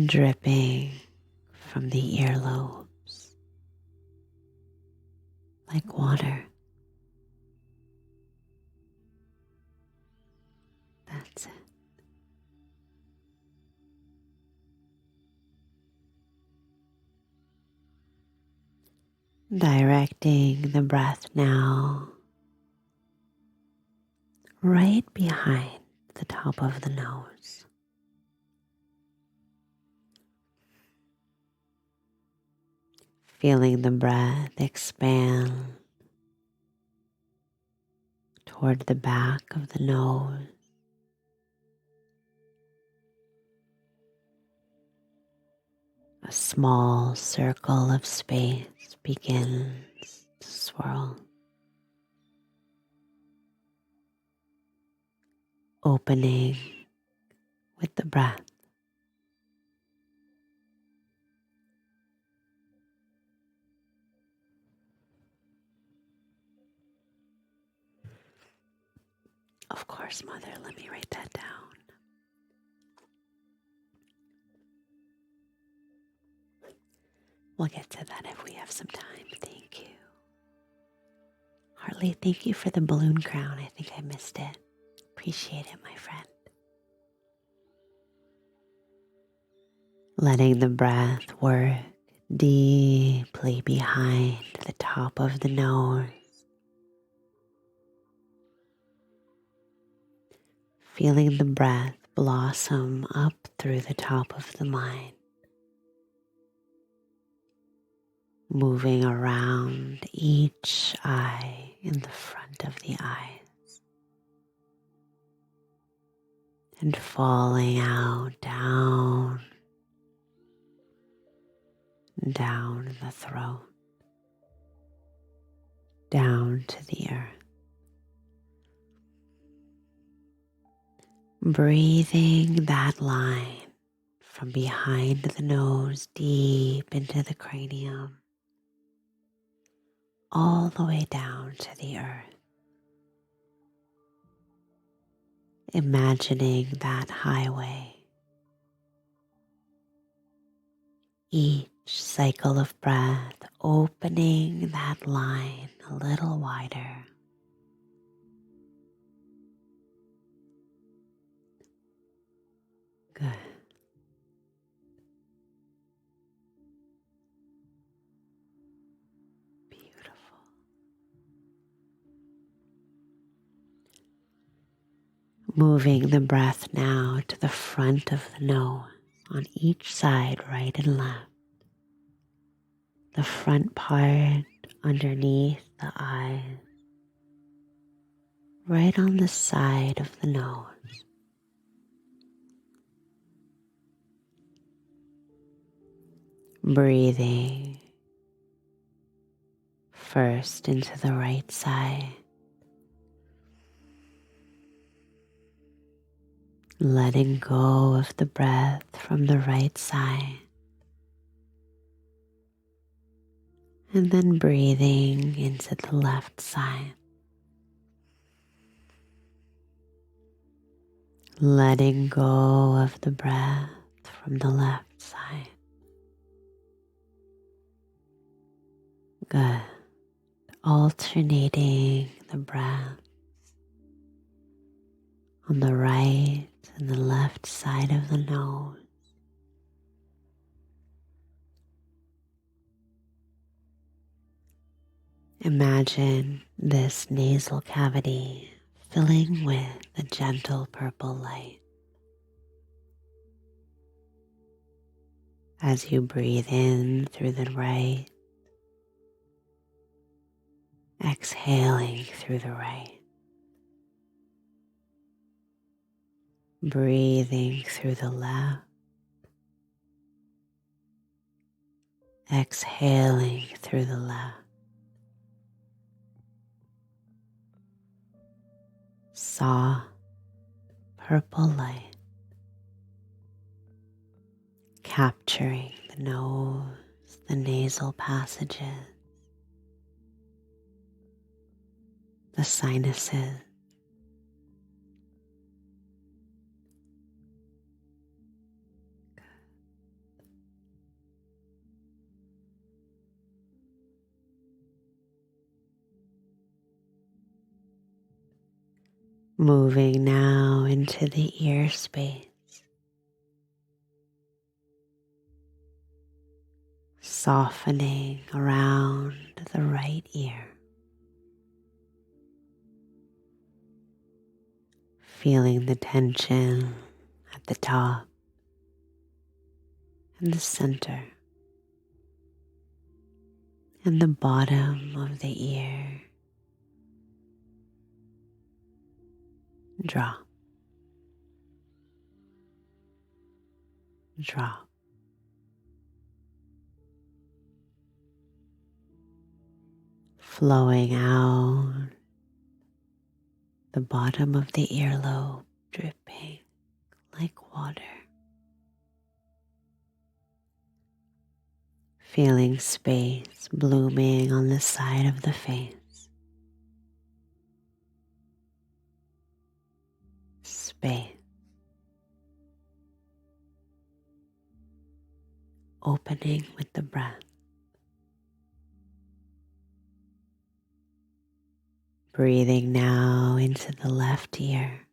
dripping from the earlobes like water. That's it. Directing the breath now right behind the top of the nose. Feeling the breath expand toward the back of the nose. A small circle of space begins to swirl, opening with the breath. Of course, Mother, let me write that down. We'll get to that if we have some time. Thank you. Hartley, thank you for the balloon crown. I think I missed it. Appreciate it, my friend. Letting the breath work deeply behind the top of the nose. Feeling the breath blossom up through the top of the mind. Moving around each eye in the front of the eyes. And falling out down the throat, down to the earth. Breathing that line from behind the nose deep into the cranium, all the way down to the earth. Imagining that highway. Each cycle of breath opening that line a little wider. Good. Beautiful. Moving the breath now to the front of the nose on each side, right and left. The front part underneath the eyes, right on the side of the nose. Breathing first into the right side, letting go of the breath from the right side, and then breathing into the left side, letting go of the breath from the left side. Good. Alternating the breath on the right and the left side of the nose. Imagine this nasal cavity filling with a gentle purple light. As you breathe in through the right, exhaling through the right, breathing through the left, exhaling through the left. Soft purple light capturing the nose, the nasal passages, the sinuses, moving now into the ear space, softening around the right ear, feeling the tension at the top and the center and the bottom of the ear. Drop, drop. Flowing out the bottom of the earlobe, dripping like water. Feeling space blooming on the side of the face. Space. Opening with the breath. Breathing now into the left ear.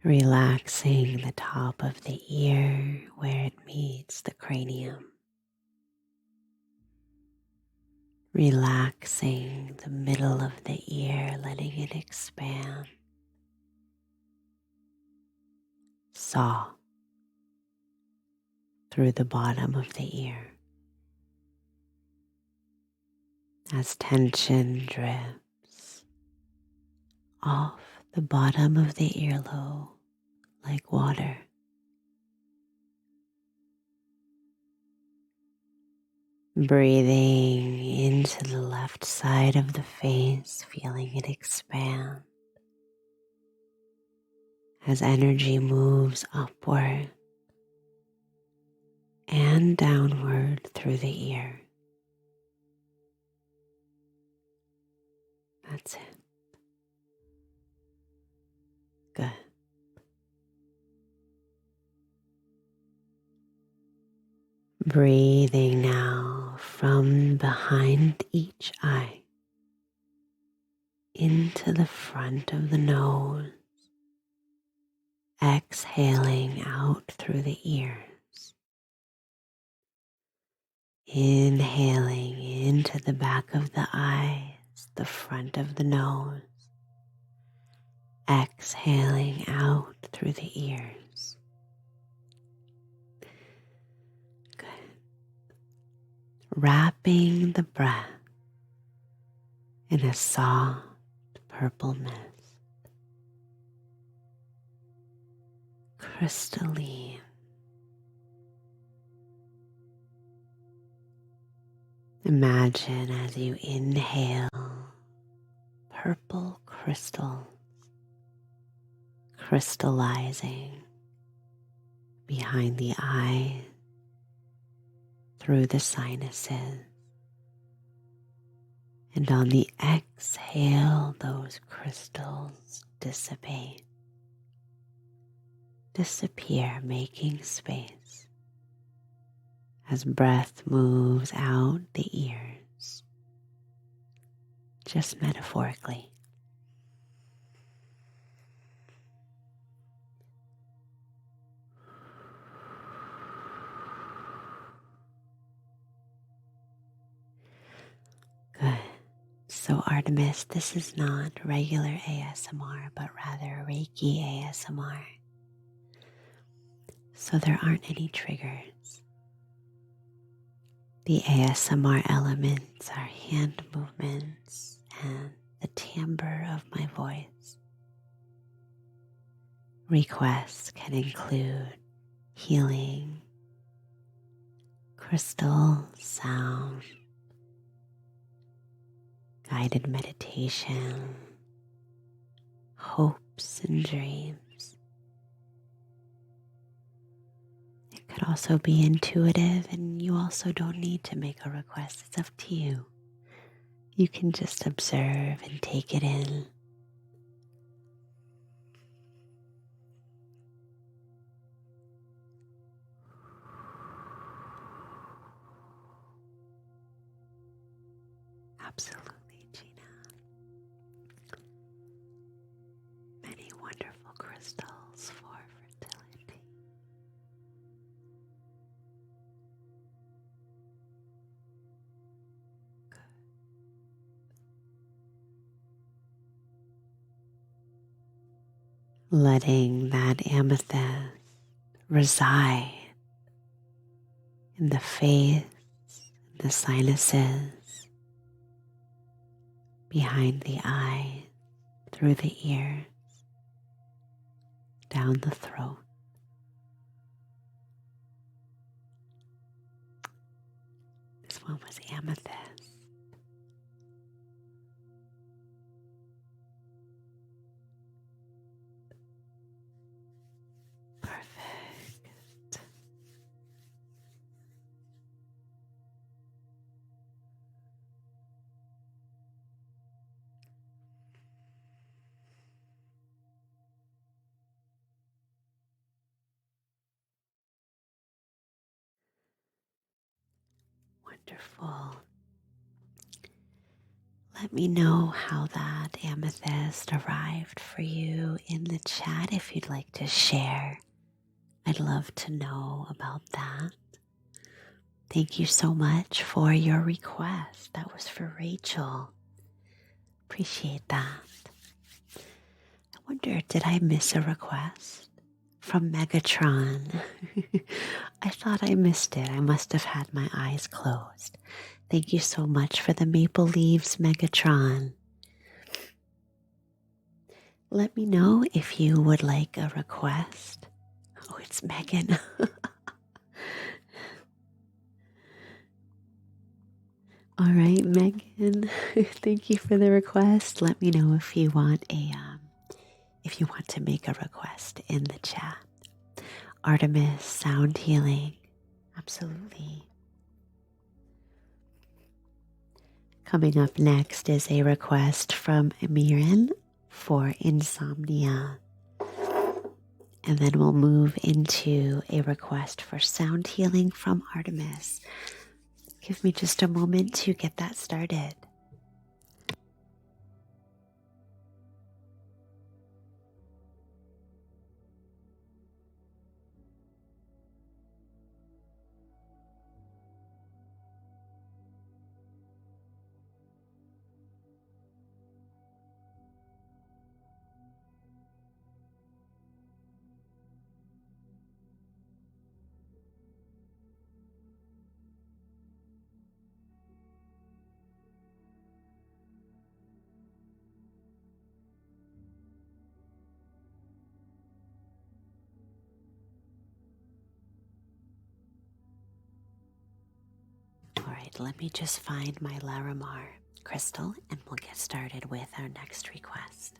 Relaxing the top of the ear where it meets the cranium. Relaxing the middle of the ear, letting it expand. Soft through the bottom of the ear. As tension drips off the bottom of the earlobe like water. Breathing into the left side of the face, feeling it expand as energy moves upward and downward through the ear. That's it. Good. Breathing now from behind each eye into the front of the nose, exhaling out through the ears, inhaling into the back of the eyes, the front of the nose, exhaling out through the ears. Good. Wrapping the breath in a soft purple mist. Crystalline. Imagine as you inhale purple crystals crystallizing behind the eyes, through the sinuses, and on the exhale, those crystals disappear, making space as breath moves out the ears, just metaphorically. Good. So Artemis, this is not regular ASMR, but rather Reiki ASMR. So there aren't any triggers. The ASMR elements are hand movements and the timbre of my voice. Requests can include healing, crystal sound, guided meditation, hopes and dreams. It could also be intuitive, and you also don't need to make a request. It's up to you. You can just observe and take it in. Absolutely, Gina. Many wonderful crystals for fertility. Letting that amethyst reside in the face, the sinuses, behind the eyes, through the ears, down the throat. This one was amethyst. Perfect. Wonderful. Let me know how that amethyst arrived for you in the chat if you'd like to share. I'd love to know about that. Thank you so much for your request. That was for Rachel. Appreciate that. I wonder, did I miss a request from Megatron? I thought I missed it. I must have had my eyes closed. Thank you so much for the maple leaves, Megatron. Let me know if you would like a request. Oh, it's Megan. All right, Megan. Thank you for the request. Let me know if you want to make a request in the chat. Artemis sound healing. Absolutely. Coming up next is a request from Amirin for insomnia. And then we'll move into a request for sound healing from Artemis. Give me just a moment to get that started. All right, let me just find my Larimar crystal and we'll get started with our next request.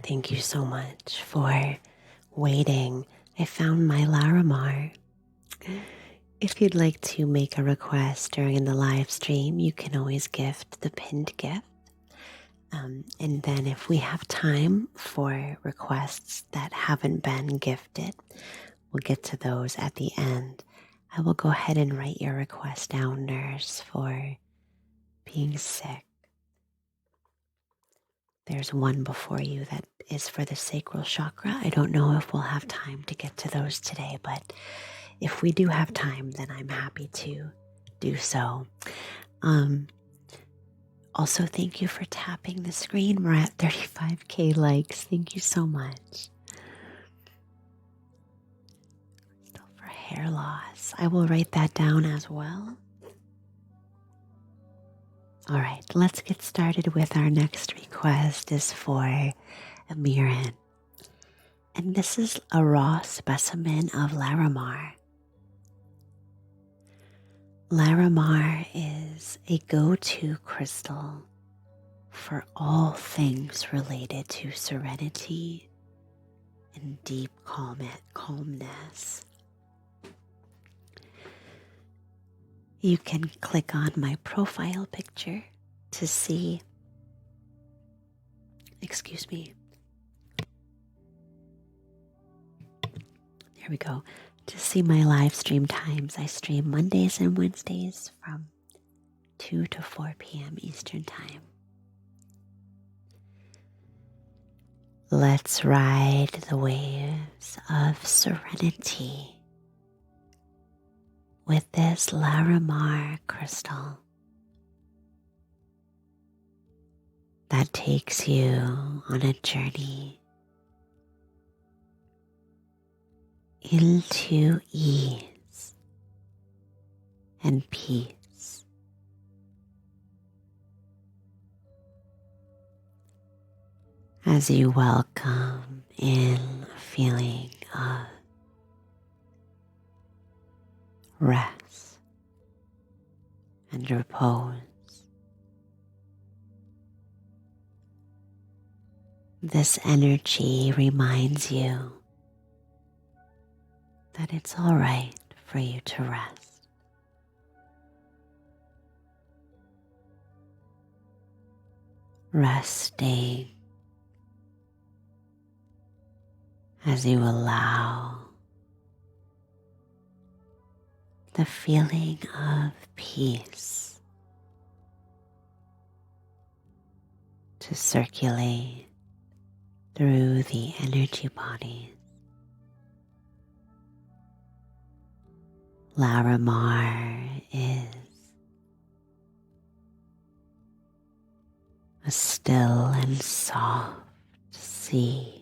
Thank you so much for waiting. I found my Larimar. If you'd like to make a request during the live stream, you can always gift the pinned gift. And then if we have time for requests that haven't been gifted, we'll get to those at the end. I will go ahead and write your request down, nurse, for being sick. There's one before you that is for the sacral chakra. I don't know if we'll have time to get to those today, but if we do have time, then I'm happy to do so. Also, thank you for tapping the screen. We're at 35K likes. Thank you so much. Still for hair loss. I will write that down as well. All right, let's get started with our next request is for Amiran. And this is a raw specimen of Larimar. Larimar is a go-to crystal for all things related to serenity and deep calmness. You can click on my profile picture to see, there we go, to see my live stream times. I stream Mondays and Wednesdays from 2 to 4 p.m. Eastern Time. Let's ride the waves of serenity with this Larimar crystal that takes you on a journey into ease and peace. As you welcome in a feeling of rest and repose. This energy reminds you that it's all right for you to rest. Resting as you allow the feeling of peace to circulate through the energy bodies. Larimar is a still and soft sea.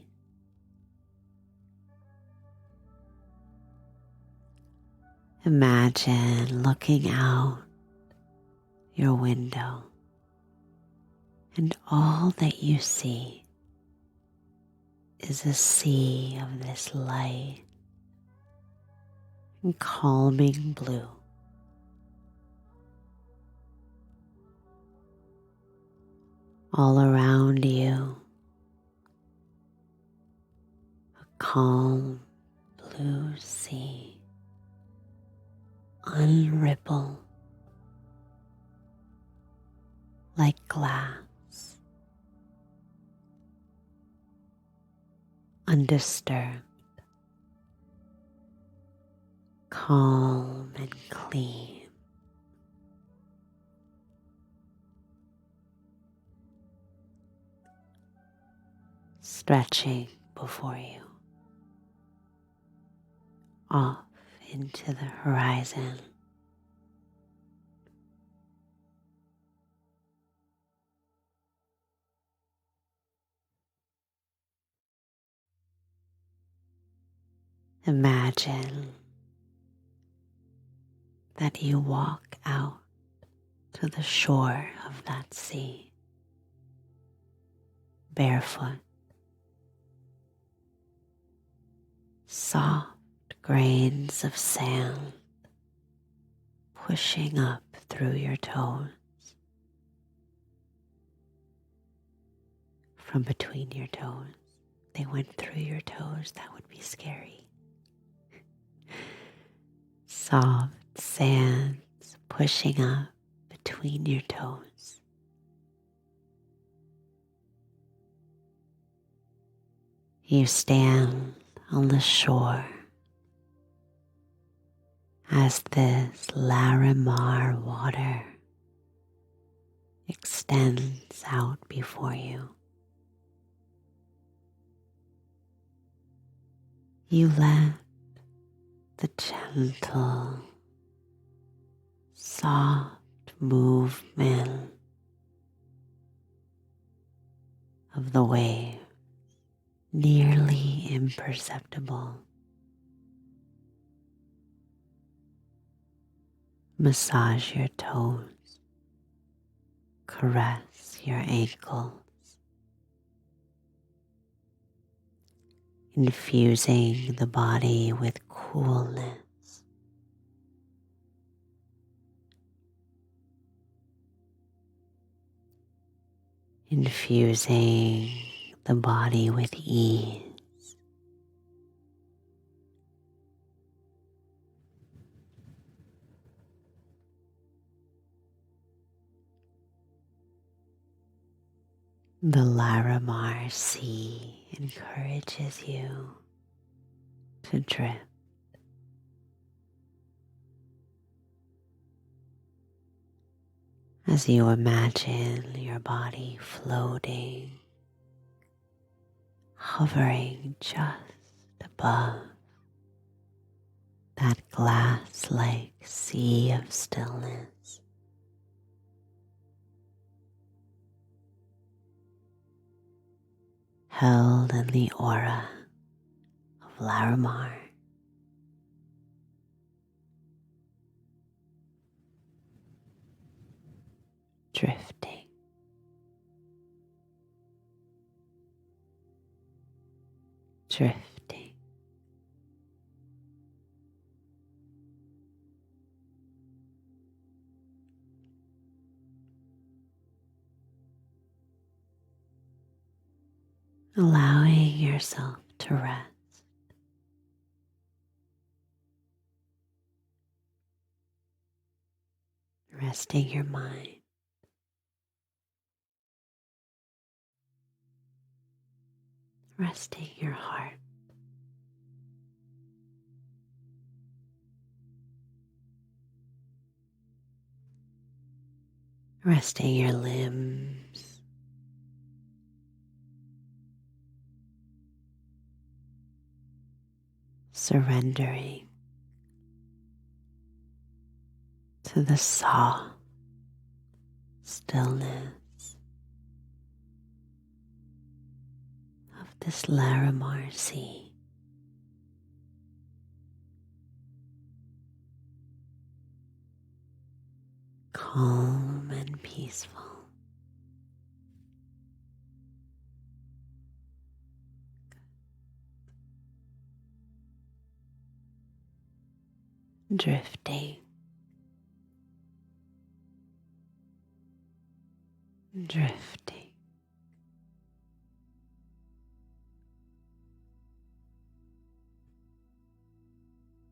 Imagine looking out your window and all that you see is a sea of this light and calming blue. All around you, a calm blue sea, unrippled like glass, undisturbed, calm and clean. Stretching before you, off into the horizon. Imagine that you walk out to the shore of that sea, barefoot. Soft grains of sand pushing up through your toes. From between your toes. They went through your toes, that would be scary. Soft sands pushing up between your toes. You stand on the shore as this Larimar water extends out before you. You let the gentle, soft movement of the wave, nearly imperceptible, massage your toes, caress your ankles, infusing the body with coolness. Infusing the body with ease. The Larimar Sea encourages you to drift as you imagine your body floating, hovering just above that glass-like sea of stillness. Held in the aura of Larimar. Drifting. Drifting. Allowing yourself to rest. Resting your mind. Resting your heart. Resting your limbs. Surrendering to the soft stillness of this Larimar Sea. Calm and peaceful. Drifting. Drifting.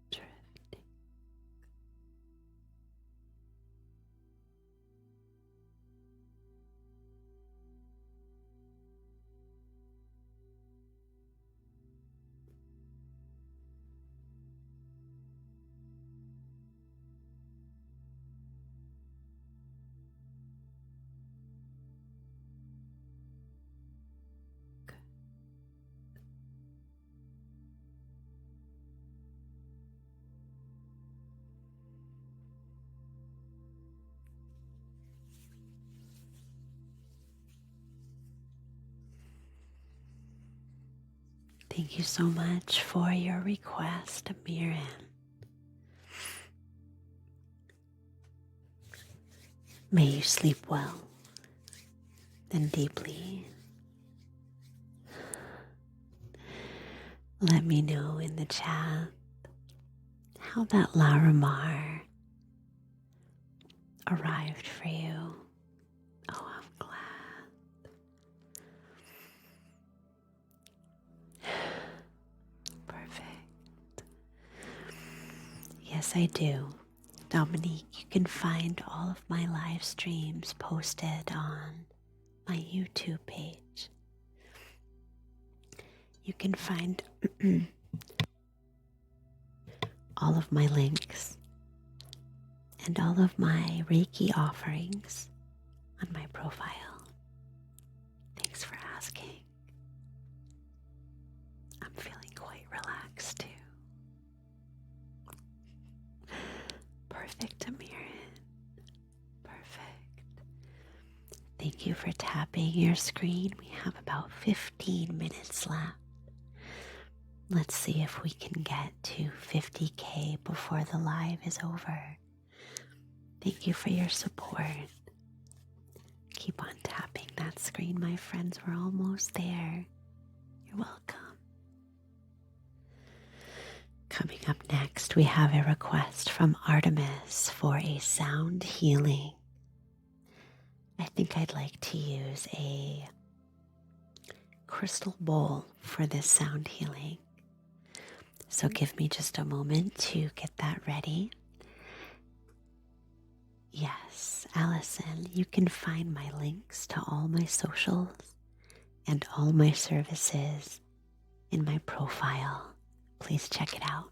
Drifting. Thank you so much for your request, Miran. May you sleep well and deeply. Let me know in the chat how that Larimar arrived for you. Oh, I'm glad. Perfect. Yes, I do. Dominique, you can find all of my live streams posted on my YouTube page. You can find all of my links and all of my Reiki offerings on my profile. Thanks for asking. I'm feeling quite relaxed too. Perfect, Amirin. Perfect. Thank you for tapping your screen. We have about 15 minutes left. Let's see if we can get to 50K before the live is over. Thank you for your support. Keep on tapping that screen, my friends. We're almost there. You're welcome. Coming up next, we have a request from Artemis for a sound healing. I think I'd like to use a crystal bowl for this sound healing. So give me just a moment to get that ready. Yes, Allison, you can find my links to all my socials and all my services in my profile. Please check it out.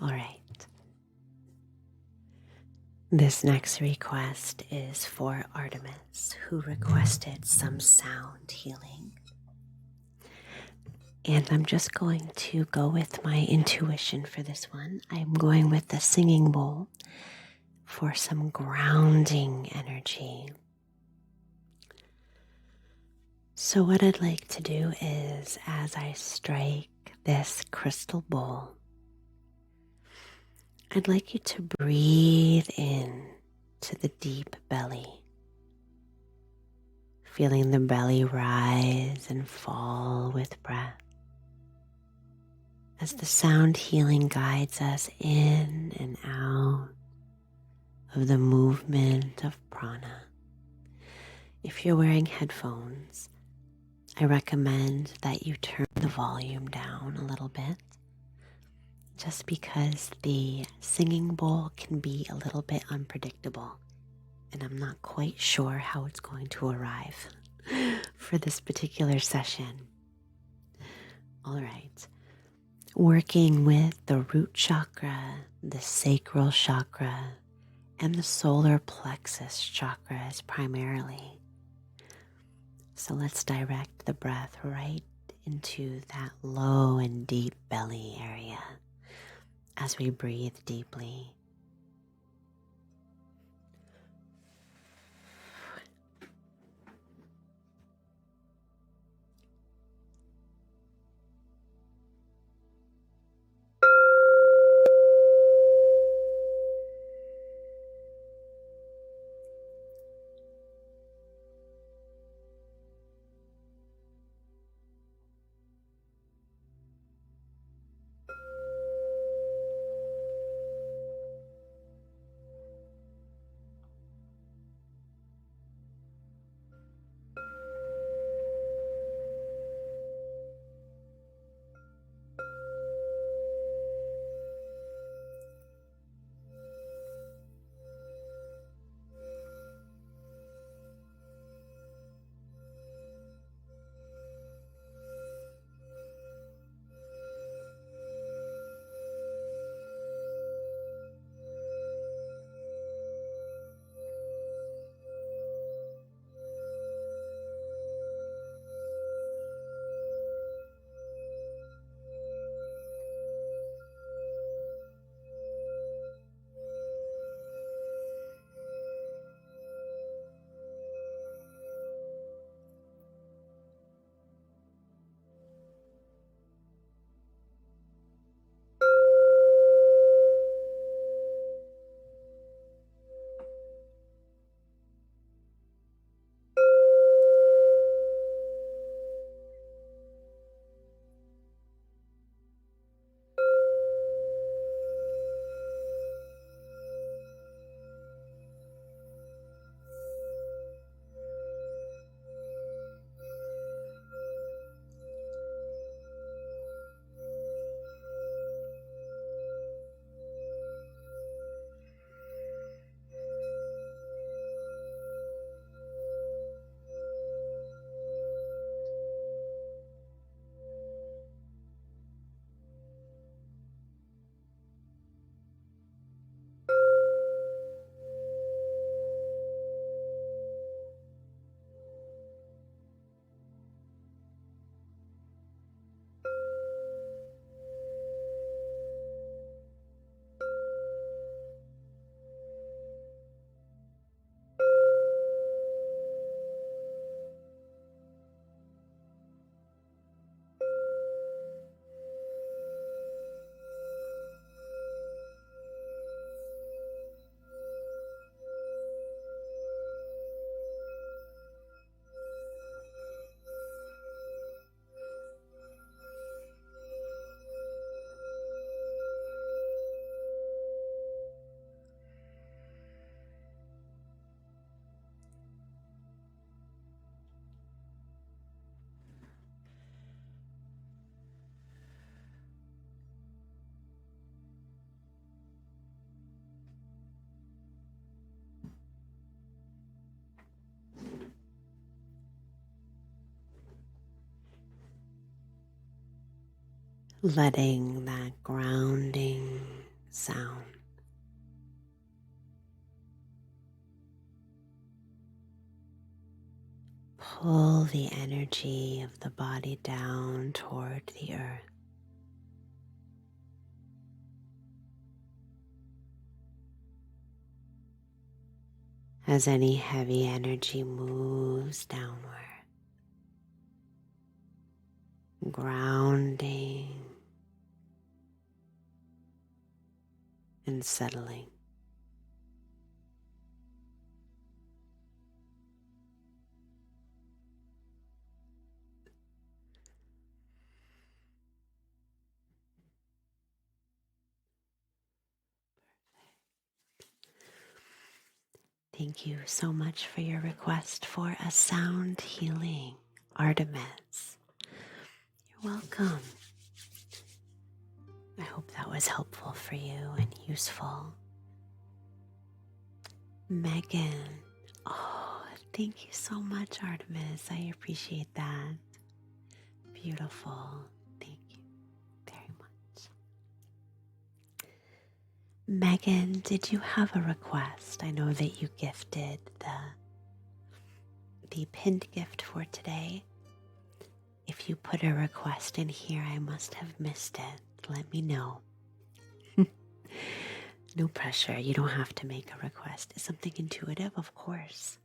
All right. This next request is for Artemis, who requested some sound healing. And I'm just going to go with my intuition for this one. I'm going with the singing bowl for some grounding energy. So what I'd like to do is, as I strike this crystal bowl, I'd like you to breathe in to the deep belly, feeling the belly rise and fall with breath as the sound healing guides us in and out of the movement of prana. If you're wearing headphones, I recommend that you turn the volume down a little bit, just because the singing bowl can be a little bit unpredictable, and I'm not quite sure how it's going to arrive for this particular session. All right, working with the root chakra, the sacral chakra, and the solar plexus chakras primarily. So let's direct the breath right into that low and deep belly area as we breathe deeply. letting that grounding sound pull the energy of the body down toward the earth. As any heavy energy moves downward, grounding and settling. Thank you so much for your request for a sound healing, Artemis. You're welcome. I hope that was helpful for you and useful. Megan, oh, thank you so much, Artemis. I appreciate that. Beautiful. Thank you very much. Megan, did you have a request? I know that you gifted the pinned gift for today. If you put a request in here, I must have missed it. Let me know. No pressure. You don't have to make a request. It's something intuitive, of course.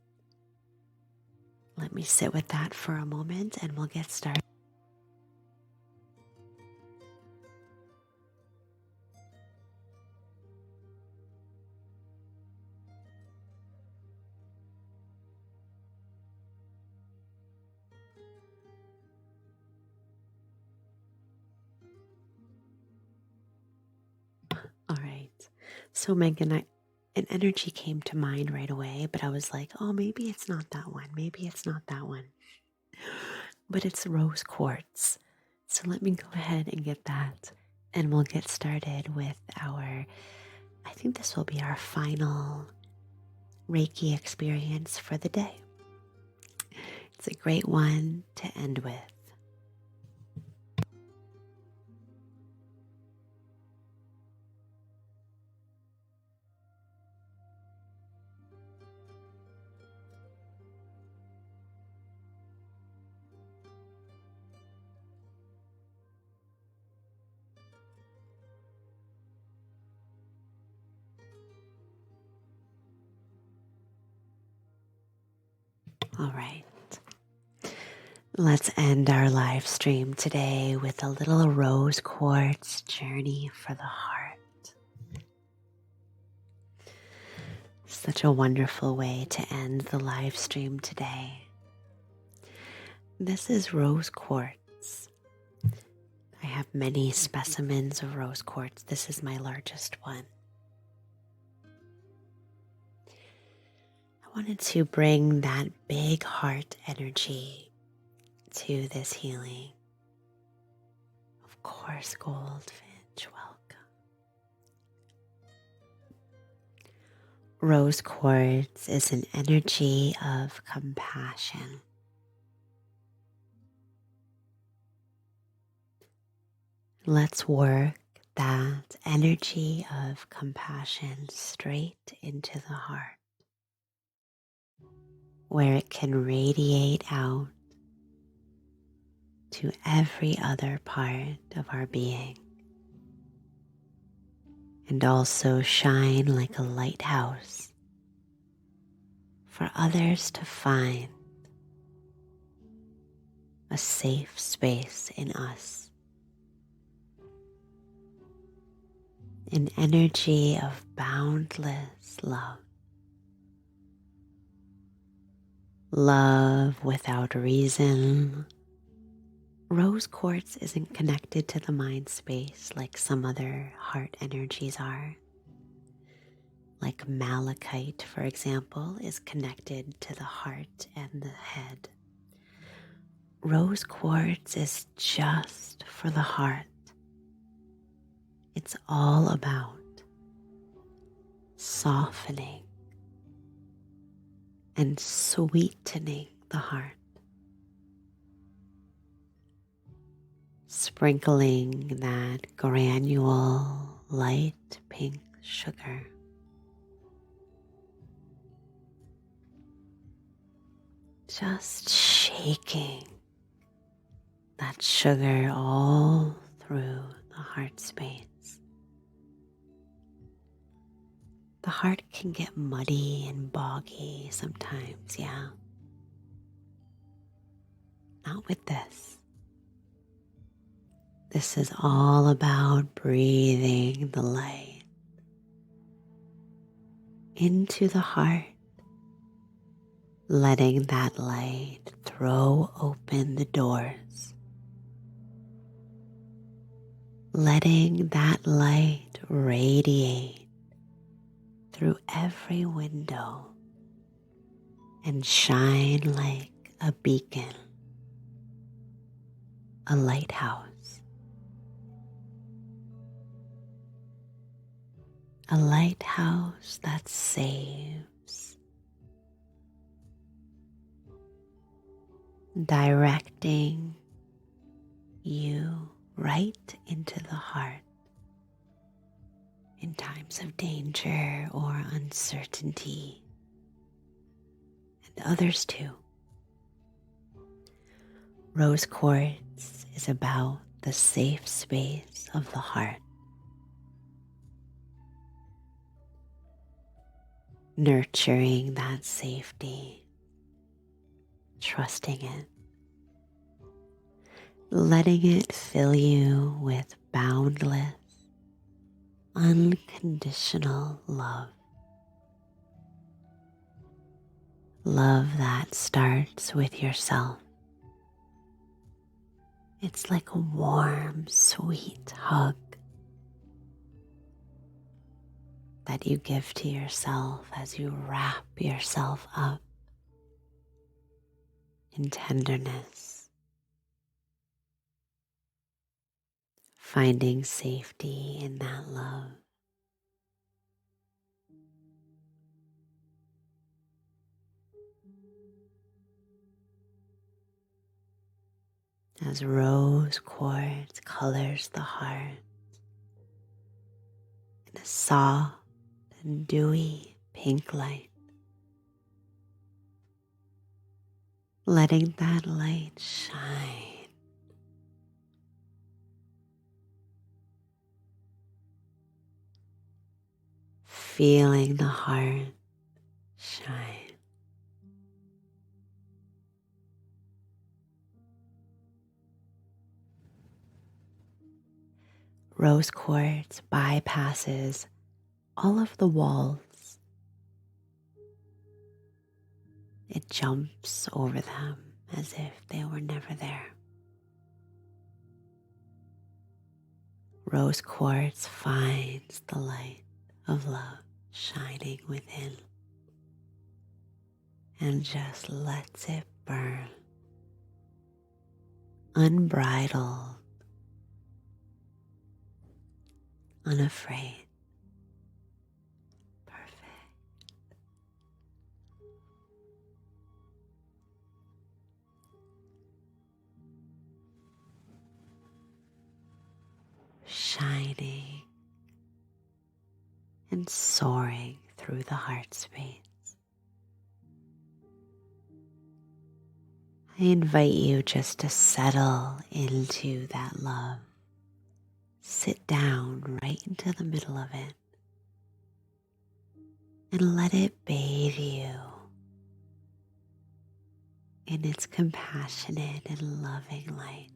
Let me sit with that for a moment and we'll get started. All right. So Megan, an energy came to mind right away, but I was like, oh, maybe it's not that one. Maybe it's not that one. But it's rose quartz. So let me go ahead and get that. And we'll get started with I think this will be our final Reiki experience for the day. It's a great one to end with. All right. Let's end our live stream today with a little rose quartz journey for the heart. Such a wonderful way to end the live stream today. This is rose quartz. I have many specimens of rose quartz. This is my largest one. I wanted to bring that big heart energy to this healing. Of course, Goldfinch, welcome. Rose quartz is an energy of compassion. Let's work that energy of compassion straight into the heart, where it can radiate out to every other part of our being, and also shine like a lighthouse for others to find a safe space in us. An energy of boundless love. Love without reason. Rose quartz isn't connected to the mind space like some other heart energies are. Like malachite, for example, is connected to the heart and the head. Rose quartz is just for the heart. It's all about softening and sweetening the heart. sprinkling that granule light pink sugar. Just shaking that sugar all through the heart space. The heart can get muddy and boggy sometimes, yeah. Not with this. This is all about breathing the light into the heart, letting that light throw open the doors, letting that light radiate through every window and shine like a beacon, a lighthouse. A lighthouse that saves, directing you right into the heart in times of danger or uncertainty, and others too. Rose quartz is about the safe space of the heart, nurturing that safety, trusting it, letting it fill you with boundless, unconditional love. Love that starts with yourself. It's like a warm, sweet hug that you give to yourself as you wrap yourself up in tenderness, finding safety in that love. As rose quartz colors the heart in a soft and dewy pink light, letting that light shine, feeling the heart shine. Rose quartz bypasses all of the walls. It jumps over them as if they were never there. Rose quartz finds the light of love shining within and just lets it burn, unbridled, unafraid. Perfect. Shining and soaring through the heart space. I invite you just to settle into that love. Sit down right into the middle of it and let it bathe you in its compassionate and loving light.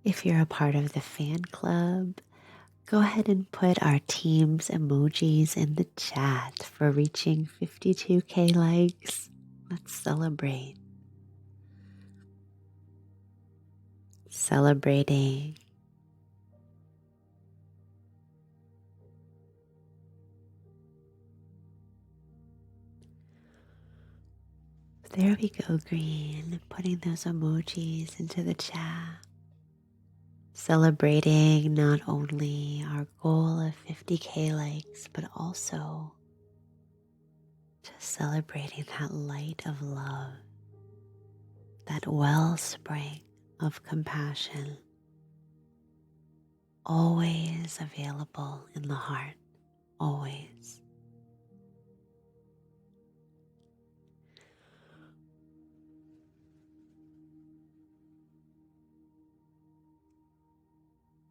If you're a part of the fan club, go ahead and put our team's emojis in the chat for reaching 52K likes. Let's celebrate. Celebrating. There we go, Green, putting those emojis into the chat. Celebrating not only our goal of 50K likes, but also just celebrating that light of love that wellspring of compassion, always available in the heart, always.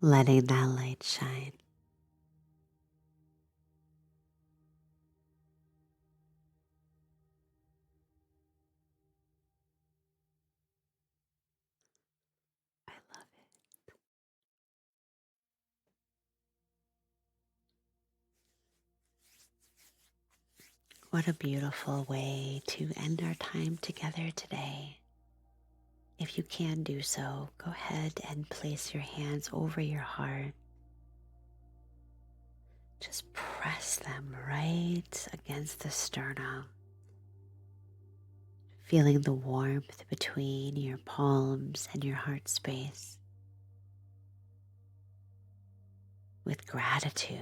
Letting that light shine. I love it. What a beautiful way to end our time together today. If you can do so, go ahead and place your hands over your heart. Just press them right against the sternum, feeling the warmth between your palms and your heart space. With gratitude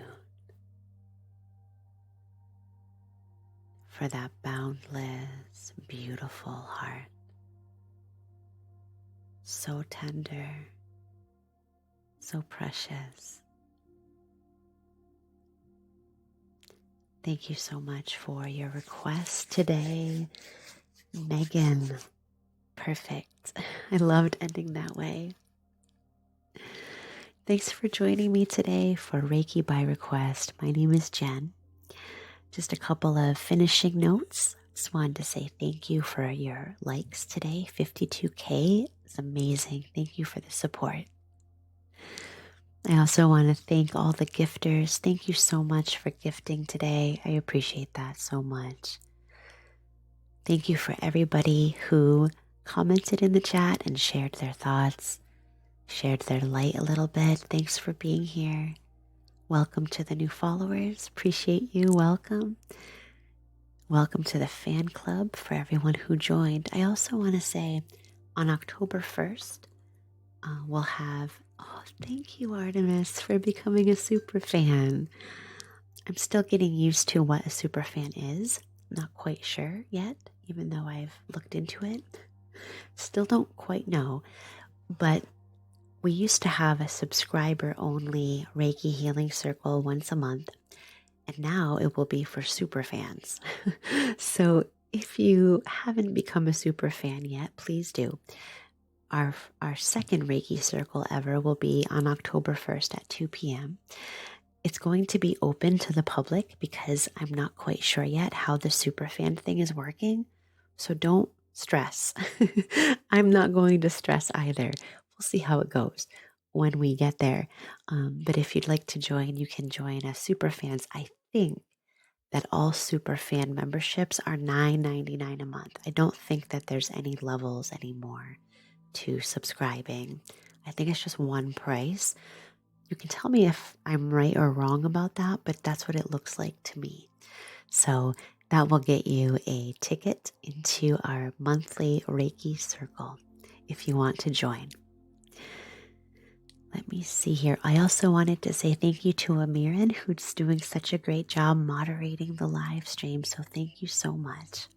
for that boundless, beautiful heart. So tender, so precious. Thank you so much for your request today, Megan. Perfect. I loved ending that way. Thanks for joining me today for Reiki by Request. My name is Jen. Just a couple of finishing notes. Just wanted to say thank you for your likes today. 52K is amazing. Thank you for the support. I also want to thank all the gifters. Thank you so much for gifting today. I appreciate that so much. Thank you for everybody who commented in the chat and shared their thoughts, shared their light a little bit. Thanks for being here. Welcome to the new followers. Appreciate you. Welcome. Welcome to the fan club for everyone who joined. I also want to say on October 1st, we'll have, thank you, Artemis, for becoming a super fan. I'm still getting used to what a super fan is. Not quite sure yet, even though I've looked into it. Still don't quite know, but we used to have a subscriber-only Reiki healing circle once a month, and now it will be for super fans. So if you haven't become a super fan yet, please do. Our second Reiki circle ever will be on October 1st at 2 p.m. It's going to be open to the public because I'm not quite sure yet how the super fan thing is working. So don't stress. I'm not going to stress either. We'll see how it goes when we get there. But if you'd like to join, you can join as super fans. I think that all super fan memberships are $9.99 a month. I don't think that there's any levels anymore to subscribing. I think it's just one price. You can tell me if I'm right or wrong about that, but that's what it looks like to me. So that will get you a ticket into our monthly Reiki circle if you want to join. Let me see here. I also wanted to say thank you to Amiran, who's doing such a great job moderating the live stream. So thank you so much.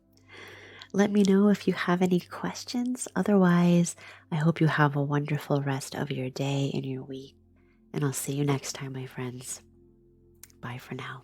Let me know if you have any questions. Otherwise, I hope you have a wonderful rest of your day and your week. And I'll see you next time, my friends. Bye for now.